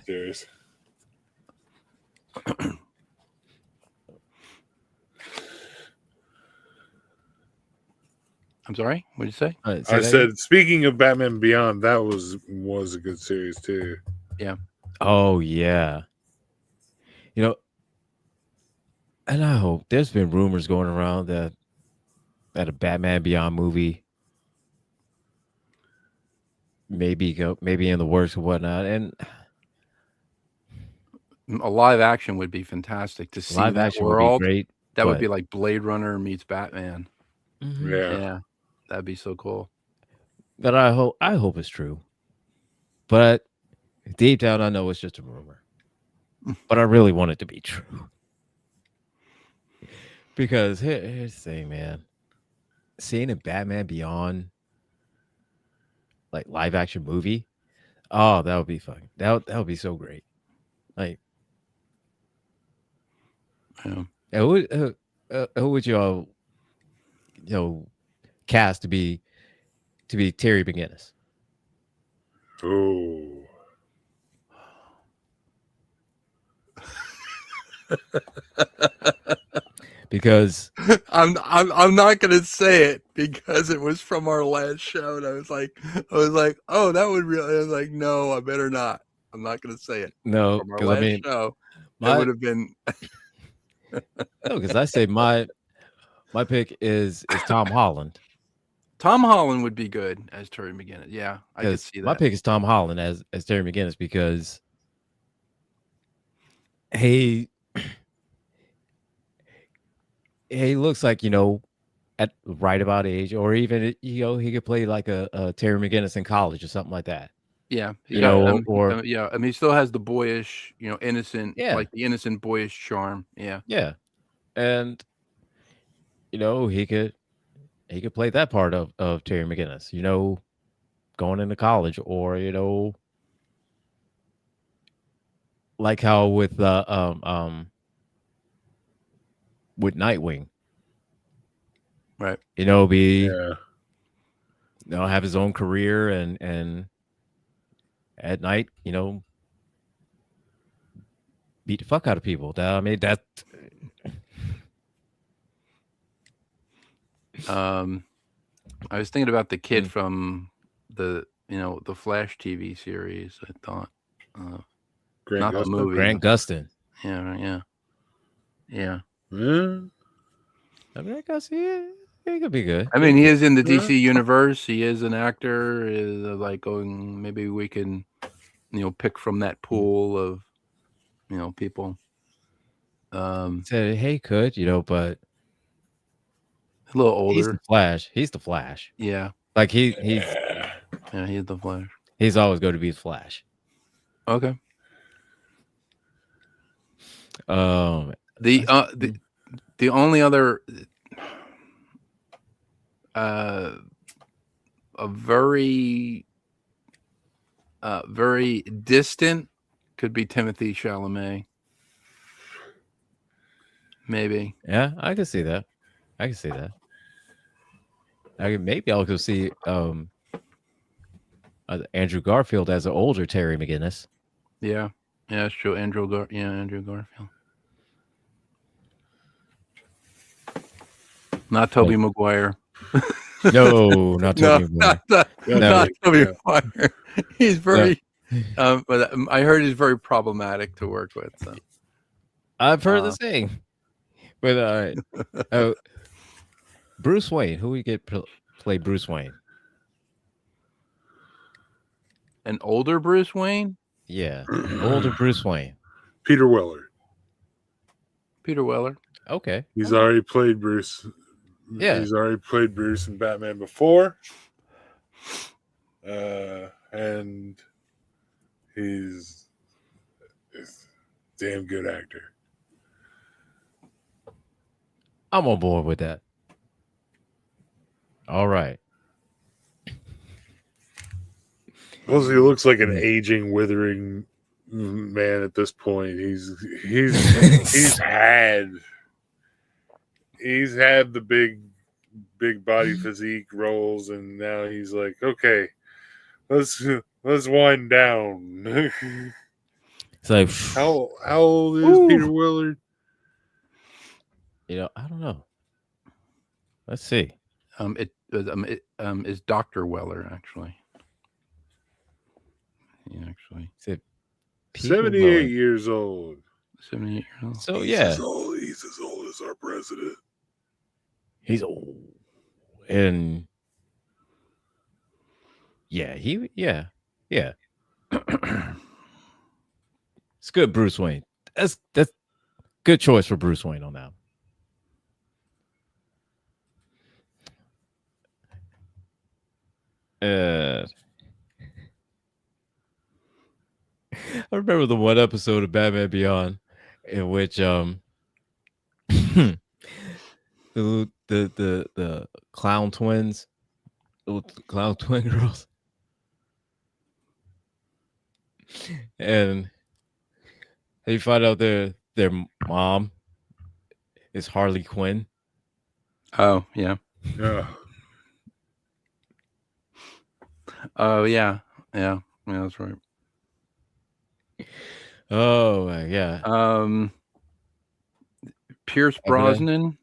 I'm sorry, what did you say? I said, speaking of Batman Beyond, that was a good series too. Yeah. Oh yeah. And I hope there's been rumors going around that a Batman Beyond movie maybe in the works or whatnot, and a live action would be fantastic to see. Live action world would be great. That would be like Blade Runner meets Batman. Mm-hmm. Yeah, that'd be so cool. But I hope it's true. But deep down, I know it's just a rumor. but I really want it to be true. Because here's the thing, man. Seeing a Batman Beyond like live action movie, oh, that would be fun. That would be so great. Like, Yeah. who would you cast to be Terry McGinnis? Oh. Because I'm not gonna say it because it was from our last show, and I was like, oh, that would really. I was like, no, I better not. I'm not gonna say it. no, From our because last I mean, show, it my would have been. no, because I say my pick is Tom Holland. Tom Holland would be good as Terry McGinnis. Yeah, I could see that. My pick is Tom Holland as Terry McGinnis because he looks like at right about age, or even he could play like a Terry McGinnis in college or something like that. Yeah, or yeah. I mean, he still has the boyish, innocent, Yeah. like the innocent boyish charm. Yeah, yeah, and he could play that part of Terry McGinnis. Going into college, or like how with Nightwing, right. Yeah. Have his own career, and at night, beat the fuck out of people. I mean, that. I was thinking about the kid from the the Flash TV series. I thought, Grant not the Gustin? movie. Grant Gustin. Yeah, right, yeah. Yeah. I mean, I guess he could be good. I mean, he is in the Yeah. DC universe. He is an actor. Is like going. Maybe we can, pick from that pool of, people. Said, hey, could but A little older. he's the Flash. He's the Flash. Yeah. Like he's Yeah, he's the Flash. He's always going to be the Flash. Okay. The only other a very very distant could be Timothy Chalamet. Maybe. Yeah, I can see that. Maybe I'll go see Andrew Garfield as an older Terry McGinnis. Yeah, that's true. Andrew Garfield. Not Tobey Maguire. No, not Tobey Maguire. Not Tobey Maguire. He's very, but I heard he's very problematic to work with. So I've heard the same. But Bruce Wayne, who we get play Bruce Wayne? An older Bruce Wayne? Yeah, older Bruce Wayne. Peter Weller. Okay. He's already played Bruce. Yeah. He's already played Bruce in Batman before. And he's a damn good actor. I'm on board with that. All right. Well, he looks like an aging, withering man at this point. He's had the big body physique roles, and now he's like, okay, let's wind down. So how old is Peter Weller? I don't know. Let's see. It is Dr. Weller actually. He actually. 78 years old. 78 years old. So he's as old as our president. He's old. And yeah. It's good, Bruce Wayne. That's good choice for Bruce Wayne on that. I remember the one episode of Batman Beyond in which the clown twins, the clown twin girls, and you find out their mom is Harley Quinn. Oh yeah. Yeah. Oh yeah. Yeah. Yeah, that's right. Oh my god. Pierce Brosnan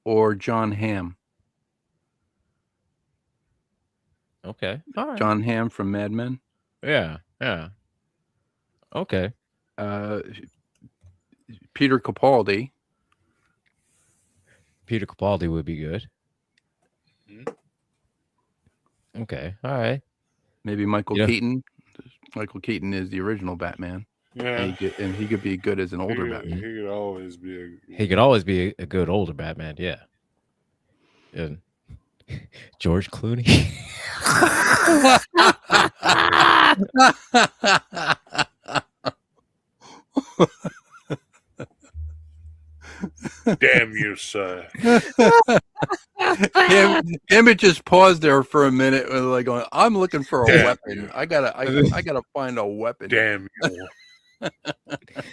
or John Hamm? Okay. All right. John Hamm from Mad Men. Yeah. Okay. Peter Capaldi. Peter Capaldi would be good. Mm-hmm. Okay. All right. Maybe Michael Keaton. Michael Keaton is the original Batman. Yeah. And he could be good as an older Batman. He could always be a good older Batman. Yeah. And George Clooney. Damn you, sir. Him just paused there for a minute, like going, "I'm looking for a weapon. You. I gotta find a weapon." Damn you.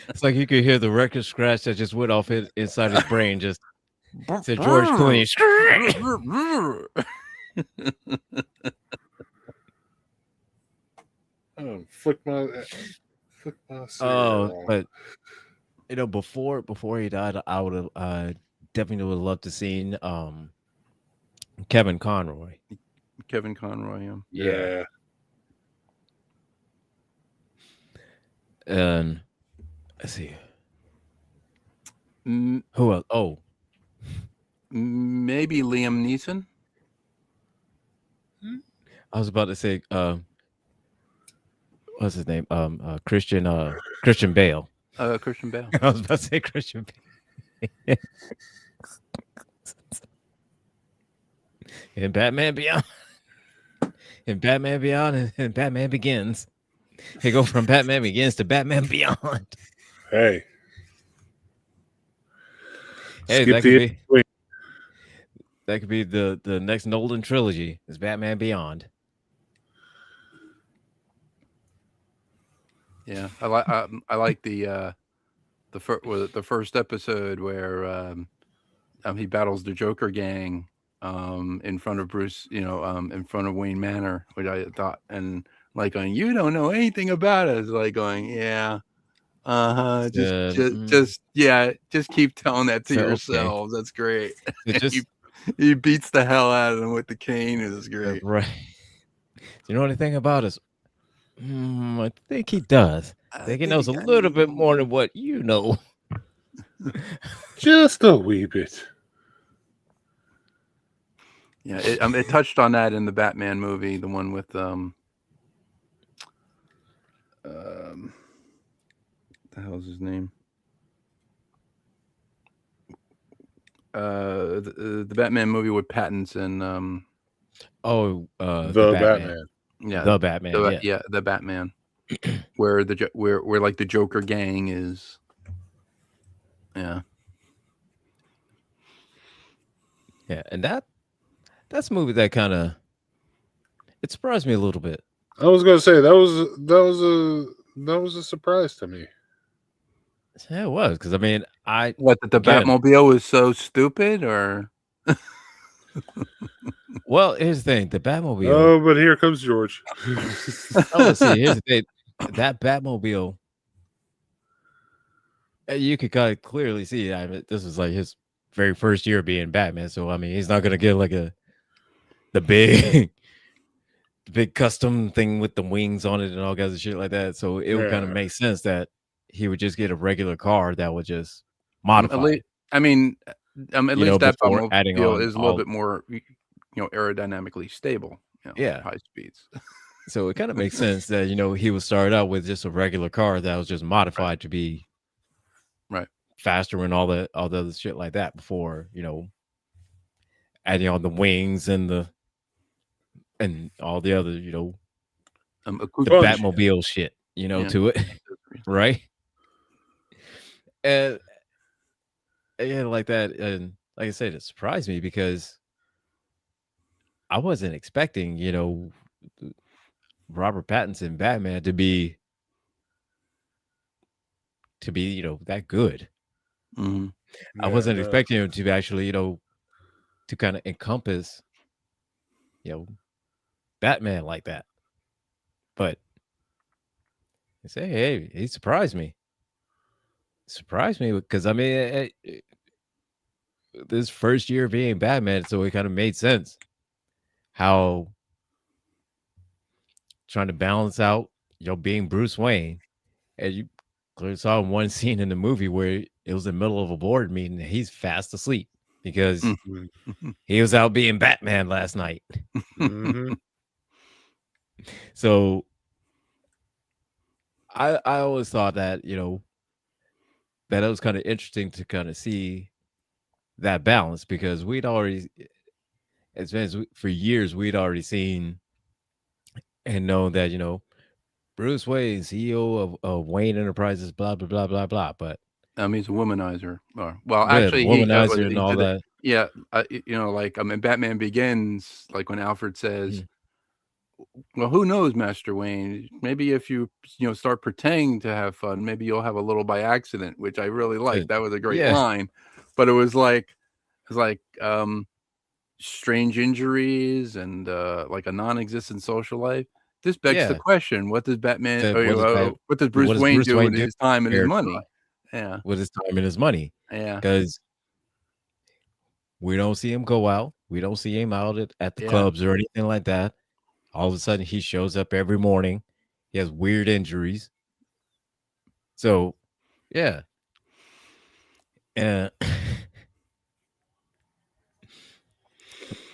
It's like you could hear the record scratch that just went off inside his brain. Just said George Clooney. Oh, flick my but before he died, I would have definitely would love to seen Kevin Conroy. Kevin Conroy, yeah. And let's see. Who else? Oh, maybe Liam Neeson. I was about to say, what's his name? Christian Bale. Christian Bale. I was about to say Christian Bale. In Batman Beyond. In Batman Beyond and Batman Begins. They go from Batman Begins to Batman Beyond. Hey, that could be the next Nolan trilogy. Is Batman Beyond. Yeah, I like the first episode where he battles the Joker gang in front of Bruce, in front of Wayne Manor, which I thought, and like going, "You don't know anything about it." It's like going, "Yeah, just keep telling that to yourselves." Okay. That's great. He beats the hell out of them with the cane. It is great. Right. Do you know anything about us? I think he does. I think he knows a little bit more than what you know. Just a wee bit. Yeah, it touched on that in the Batman movie, the one with the hell's his name? The Batman movie with Pattinson. The Batman. Yeah, the Batman. The Batman, where like the Joker gang is. Yeah. Yeah, and that's a movie that kind of it surprised me a little bit. I was gonna say that was a surprise to me. Yeah, it was, because I mean, that the Batmobile was so stupid, or. Well, here's the thing: the Batmobile. Oh, but here comes George. Let's see. Here's the thing: that Batmobile. You could kind of clearly see. I mean, this was like his very first year being Batman, so I mean, he's not gonna get like the big custom thing with the wings on it and all kinds of shit like that. So it would kind of make sense that he would just get a regular car that would just modify. At least that Batmobile is a little bit more, aerodynamically stable. High speeds. So it kind of makes sense that he would start out with just a regular car that was just modified to be faster and all the other shit like that before adding on the wings and all the other the Batmobile shit to it. right? And yeah, like that, and like I said, it surprised me because I wasn't expecting, Robert Pattinson Batman to be that good. Mm-hmm. I Yeah, wasn't no. expecting him to actually, to kind of encompass, you know, Batman like that. But I say, hey, he surprised me. Surprised me because I mean, this first year of being Batman, so it kind of made sense how trying to balance out, being Bruce Wayne, and you clearly saw one scene in the movie where it was in the middle of a board meeting and he's fast asleep because Mm-hmm. he was out being Batman last night. Mm-hmm. So I always thought that that it was kind of interesting to kind of see that balance because we'd already, for years, we'd already seen and known that Bruce Wayne, CEO of Wayne Enterprises, blah blah blah blah blah. But He's a womanizer. Well, yeah, the actually, he womanizer and he all did it. that. Yeah, like in Batman Begins, like when Alfred says, Mm. "Well, who knows, Master Wayne? Maybe if you start pretending to have fun, maybe you'll have a little by accident." Which I really liked. That was a great Yeah, line, but it was like strange injuries and like a non-existent social life. This begs the yeah. question: what does Batman? Said, What does what Bruce does Wayne Bruce do Wayne with do? his time and his Spare money? time Yeah, with his time and his money? yeah, Because we don't see him go out. We don't see him out at the yeah. clubs or anything like that. All of a sudden, he shows up every morning. He has weird injuries. So, yeah. And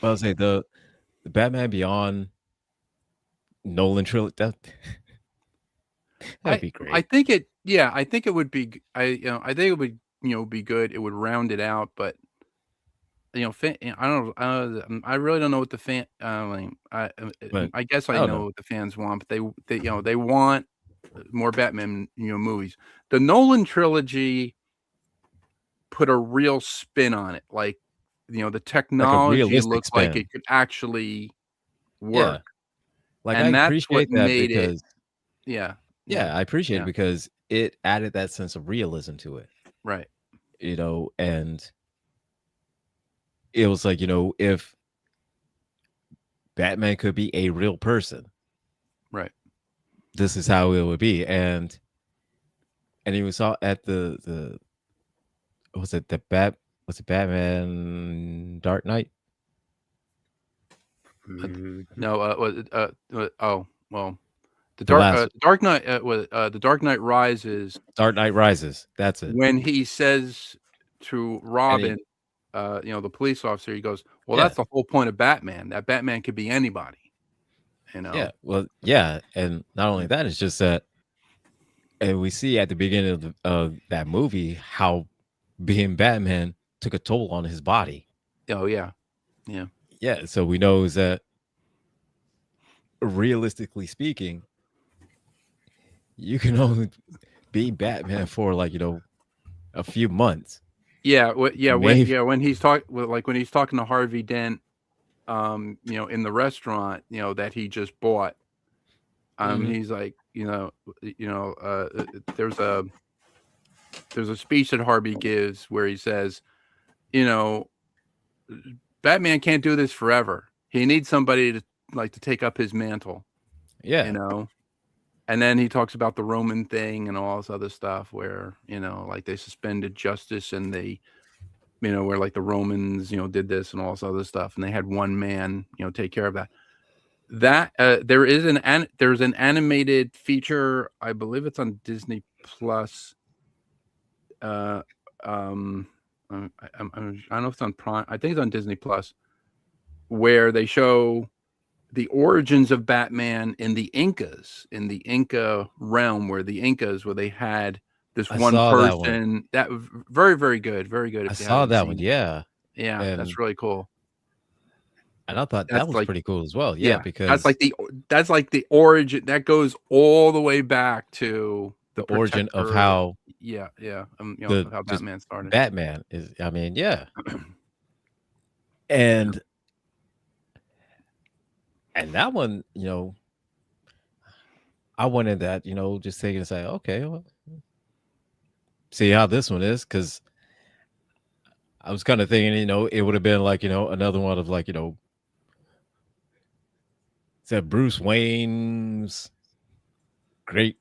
I'll say the Batman Beyond Nolan trilogy, that'd I be great. I think it. Yeah, I think it would be. I think it would be good. It would round it out, but I don't. I really don't know what the fan. But I guess I I don't know know. what the fans want, but they want more Batman movies. The Nolan trilogy put a real spin on it. Like the Like a technology realistic looked like spin. it could actually Yeah. work, Like I and that's what appreciate that made it. because Yeah, yeah, I appreciate it yeah, because it added that sense of realism to it. right, And it was like, if Batman could be a real person, right. this is how it would be. And you saw at the was it Batman Dark Knight? Mm-hmm. No, oh well, The last Dark Knight the Dark Knight Rises Dark Knight Rises. That's it. when he says to And he, Robin, the police officer, he goes, "Well, yeah, that's the whole point of Batman. That Batman could be anybody." You yeah. know? Well, yeah, and not only that, it's just that, and we see at the beginning of that movie how being Batman took a toll on his body. Oh yeah, yeah, Yeah, so we know is that realistically speaking, you can only be Batman for like a few months, yeah. maybe. When he's talking, like when he's talking to Harvey Dent, in the restaurant, that he just bought. Mhm. He's like, there's a speech that Harvey gives where he says, you know, Batman can't do this forever. He needs somebody to take up his mantle, you Yeah, know. And then he talks about the Roman thing and all this other stuff where, like they suspended justice and they, where like the Romans, did this and all this other stuff. And they had one man, take care of that. There's an animated feature. I believe it's on Disney Plus. Uh, um, I don't know if it's on Prime. I think it's on Disney Plus, where they show the origins of Batman in the Inca realm, where they had this I one saw that one. person. That was very, very good, very good. I If you saw haven't that one. seen it, Yeah, yeah, and that's really cool. I thought that That's was like, pretty cool as well. Yeah, yeah, that's because like the origin that goes all the way back to the origin of protector. how Yeah. the How just Batman started. Batman is. I mean, yeah, and that one, I wanted that, just thinking and say, okay, well, see how this one is, because I was kind of thinking, it would have been like, another one of like, said Bruce Wayne's great,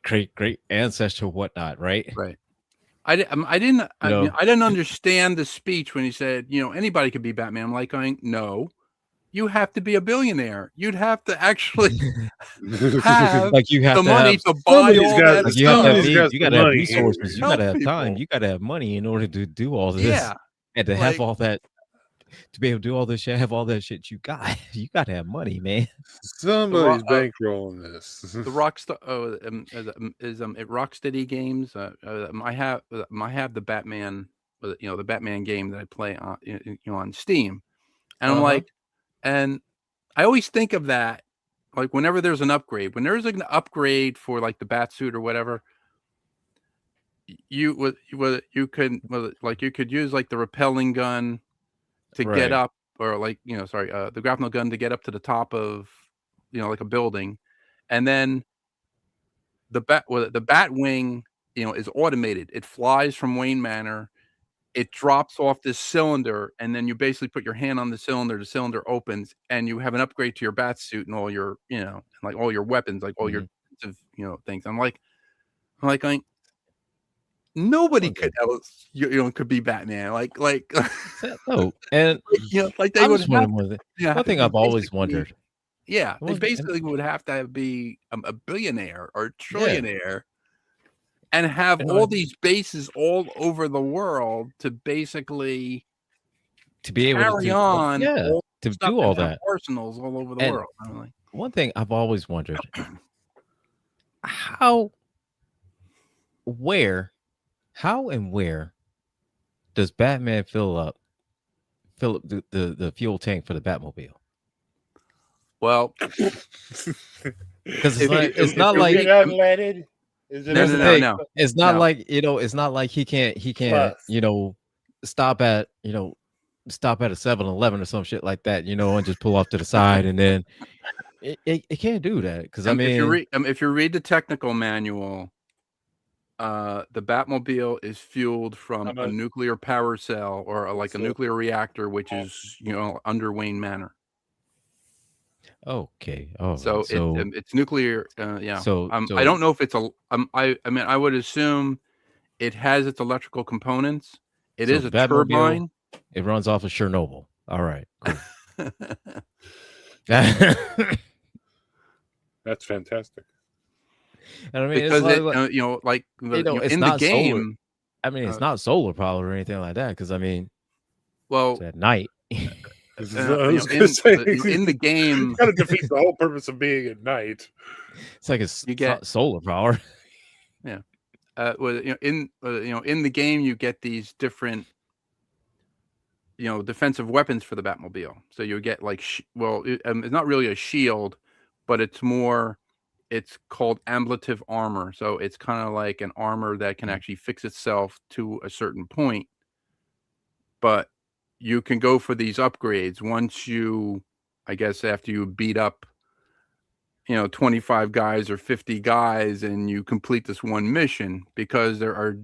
great ancestor, whatnot, right? Right. I didn't understand the speech when he said, anybody could be Batman. I'm like going, no, you have to be a billionaire. You'd have to actually have Like you have the to have money to buy all that like you have to have stuff. somebody's got you some got to have money resources, here. you got to Help have time, people. you got to have money in order to do all this, Yeah. and to have Like, all that, to be able to do all this shit, have all that shit. You got to have money, man. Somebody's bankrolling this. the Rockstar at Rocksteady Games. I have the Batman, the Batman game that I play on on Steam, and I'm like, and I always think of that, like whenever there's an upgrade, for like the bat suit or whatever, you could use like the repelling gun to get Right. up, or like the grapnel gun to get up to the top of like a building, and then the bat wing is automated. It flies from Wayne Manor. It drops off this cylinder, and then you basically put your hand on the cylinder opens, and you have an upgrade to your bat suit and all your like all your weapons, like all your things. I'm like going, nobody could else could be Batman. No, and like they I would just have wanted one thing I've always wondered. Yeah, they basically would have to be a billionaire or trillionaire and have all these bases all over the world to basically to be able carry to on to stuff do all and have that. arsenals all over the And world. I'm like, one thing I've always wondered, how and where does Batman fill up the fuel tank for the Batmobile? well, Because Is it's not it like unleaded? Is it here's the no, thing. no. It's not No. like it's not like he can't stop at stop at a 7-Eleven or some shit like that, and just pull off to the side, and then it can't do that, because I mean, if you read the technical manual, the Batmobile is fueled from a nuclear power cell or a nuclear reactor, which is under Wayne Manor. okay, all So right. it's nuclear. Yeah. So I don't know if it's I mean, I would assume it has its electrical components. It is a Batmobile, turbine. it runs off of Chernobyl. All right, cool. That's fantastic. And I mean, Because it's in the not solar. game. I mean, it's not solar powered or anything like that, because I mean, Well, it's at night. in the game, kind of defeats the whole purpose of being at night. It's like it's not solar power. Yeah. In the game, you get these different defensive weapons for the Batmobile. So you get like it's not really a shield, but it's called ablative armor. So it's kind of like an armor that can actually fix itself to a certain point. But you can go for these upgrades once after you beat up 25 guys or 50 guys and you complete this one mission, because there are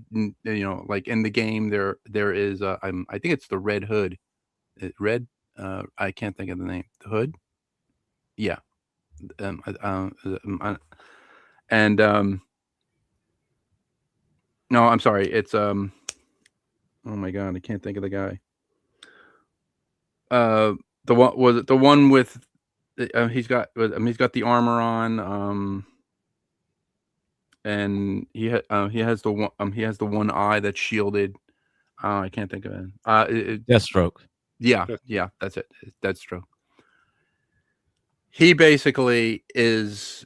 like in the game there is I think it's the Red Hood. I can't think of the name. The Hood? Yeah. No, I'm sorry. It's oh my god, I can't think of the guy. The one with he's got the armor on, and he has the one eye that's shielded. I can't think of it. Deathstroke. Yeah, that's it. Deathstroke. He basically is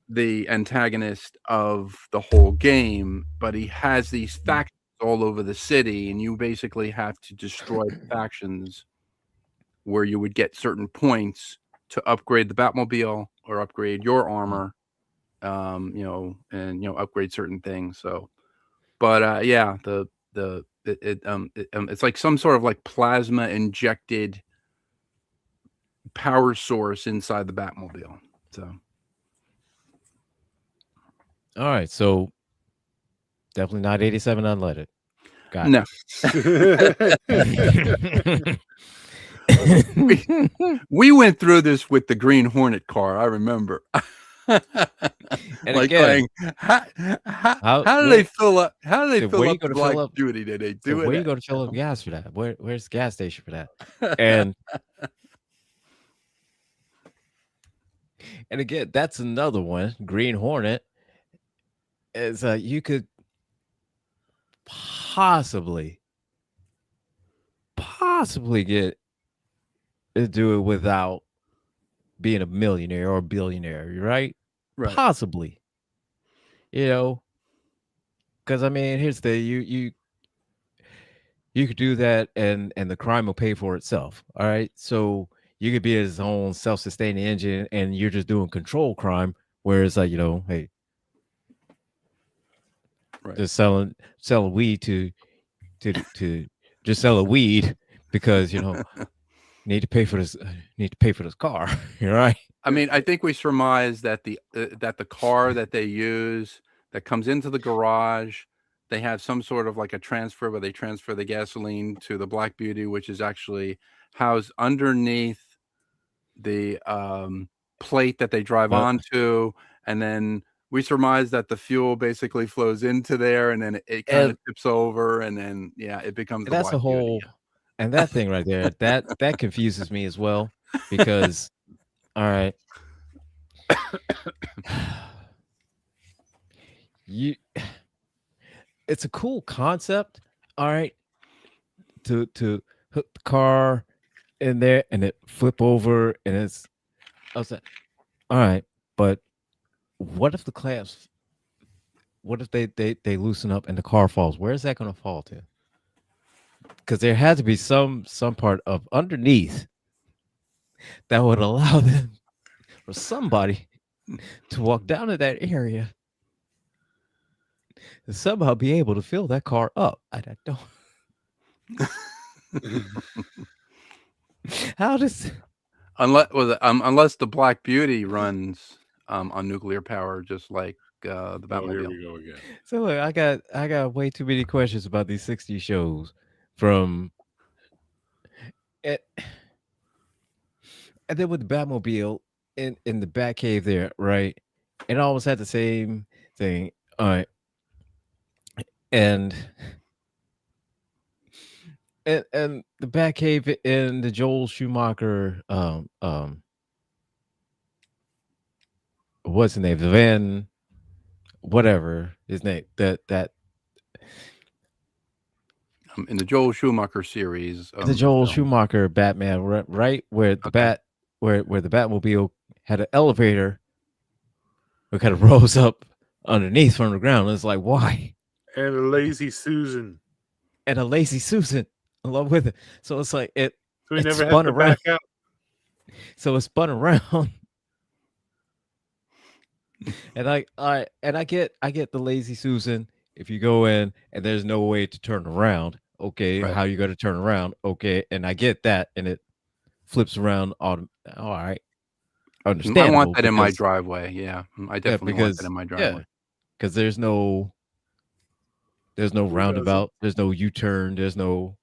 the antagonist of the whole game, but he has these factions all over the city, and you basically have to destroy the factions where you would get certain points to upgrade the Batmobile or upgrade your armor. and upgrade certain things. So, but yeah, it's like some sort of like plasma injected power source inside the Batmobile. So, All right, so definitely not 87 unleaded. Got no. we went through this with the Green Hornet car. I remember. And like again, going, how do they fill up? How do they fill up the Black Beauty? Did they do it? Where you go to fill up gas for that? Where's the gas station for that? And again, that's another one. Green Hornet is you could possibly get to do it without being a millionaire or a billionaire, right? Possibly. Because I mean, here's the you could do that and the crime will pay for itself. All right. So you could be his own self-sustaining engine and you're just doing control crime, whereas like, hey, just selling weed to just sell a weed because need to pay for this car. Right. I mean, I think we surmise that the car that they use that comes into the garage, they have some sort of like a transfer where they transfer the gasoline to the Black Beauty, which is actually housed underneath the plate that they drive onto, and then we surmise that the fuel basically flows into there, and then it kind of tips over, and then it becomes. That's the Black a whole, Beauty. And that thing right there, that confuses me as well, because, all right, it's a cool concept, all right, to hook the car in there and it flip over and it's, I was like, all right, but what if the clamps? What if they loosen up and the car falls? Where is that going to fall to? Because there had to be some part of underneath that would allow them for somebody to walk down to that area and somehow be able to fill that car up. I don't. How does unless the Black Beauty runs on nuclear power, just like the Batmobile. Here we go again. So look, I got way too many questions about these 60 shows from it, and then with the Batmobile in the Batcave there, right? It always had the same thing. All right. And the Batcave in the Joel Schumacher what's his name? The Van whatever his name. That in the Joel Schumacher series. The Joel Schumacher Batman, right? Where the where the Batmobile had an elevator that kind of rose up underneath from the ground. It's like, why? And a lazy Susan. Along with it. So it's like it never spun around. So it spun around. And I get the lazy Susan. If you go in and there's no way to turn around, okay, how you got to turn around, okay, and I get that, and it flips around. All right, understandable. I want that in my driveway. Yeah, I definitely want that in my driveway. Because there's no roundabout, there's no U-turn, there's no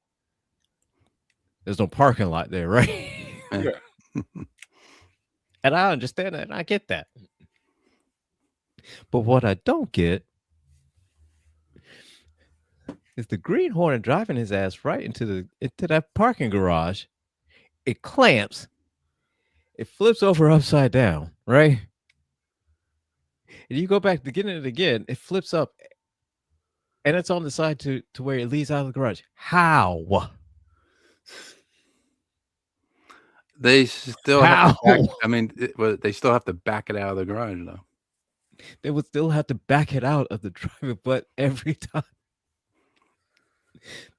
parking lot there, right? Yeah. And I understand that, and I get that. But what I don't get is the Green Hornet driving his ass right into that parking garage. It clamps. It flips over upside down, right? And you go back to getting it again, it flips up. And it's on the side to where it leads out of the garage. How? They still have they still have to back it out of the garage, though. They would still have to back it out of the driveway, but every time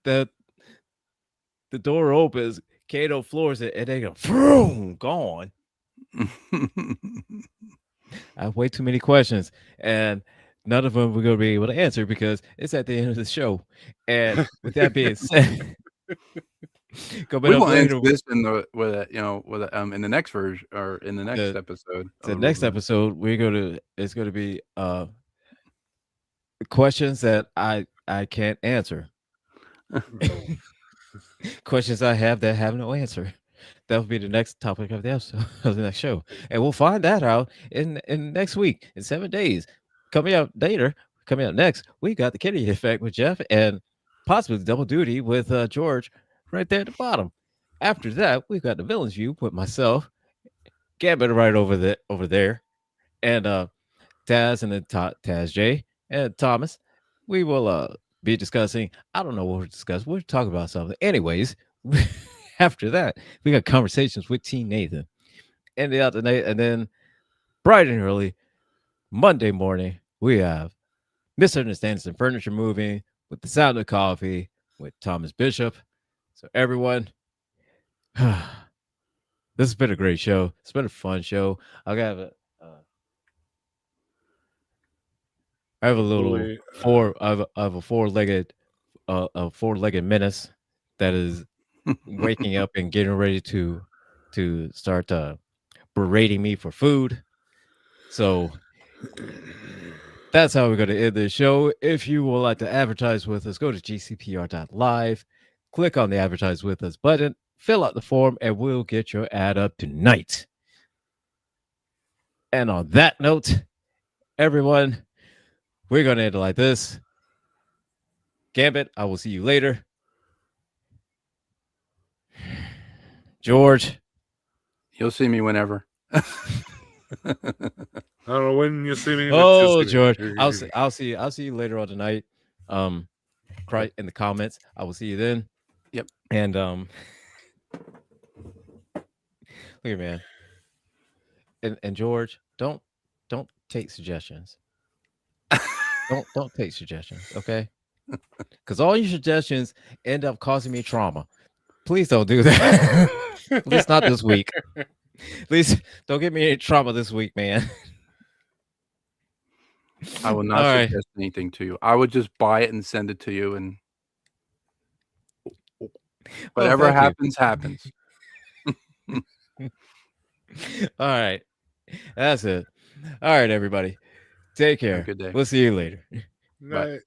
that the door opens, Kato floors it, and they go, vroom, gone. I have way too many questions, and none of them we're going to be able to answer because it's at the end of the show. And with that being said, coming We up will answer later, this in in the next version or in the next episode. the next episode, it's going to be questions that I can't answer. Questions I have that have no answer. That will be the next topic of the episode of the next show, and we'll find that out in next week in 7 days. Coming out later, coming out next, we got the Kitty Effect with Jeff, and possibly double duty with George, right there at the bottom. After that, we've got the Villains View with myself, Gambit right over there, and Taz and then Taz J and Thomas. We will be discussing. I don't know what we're discussing. We're talking about something. Anyways, after that, we got conversations with Teen Nathan. And then bright and early, Monday morning, we have Misunderstandings in Furniture Moving with the Sound of Coffee with Thomas Bishop. So everyone, this has been a great show. It's been a fun show. I have a little I have a four-legged menace that is waking up and getting ready to start berating me for food. So that's how we're going to end this show. If you would like to advertise with us, go to gcpr.live, click on the advertise with us button, fill out the form, and we'll get your ad up tonight. And on that note, everyone, we're going to end it like this. Gambit, I will see you later. George, you'll see me whenever. I don't know when you'll see me. Oh, George, I'll see you later on tonight. Cry in the comments. I will see you then. Yep. And look at man. And George, don't take suggestions. don't take suggestions, okay? Because all your suggestions end up causing me trauma. Please don't do that. At least not this week. At least don't get me any trauma this week, man. I will not suggest anything to you. I would just buy it and send it to you, and whatever happens. All right. That's it. All right, everybody. Take care. Good day. We'll see you later. Bye.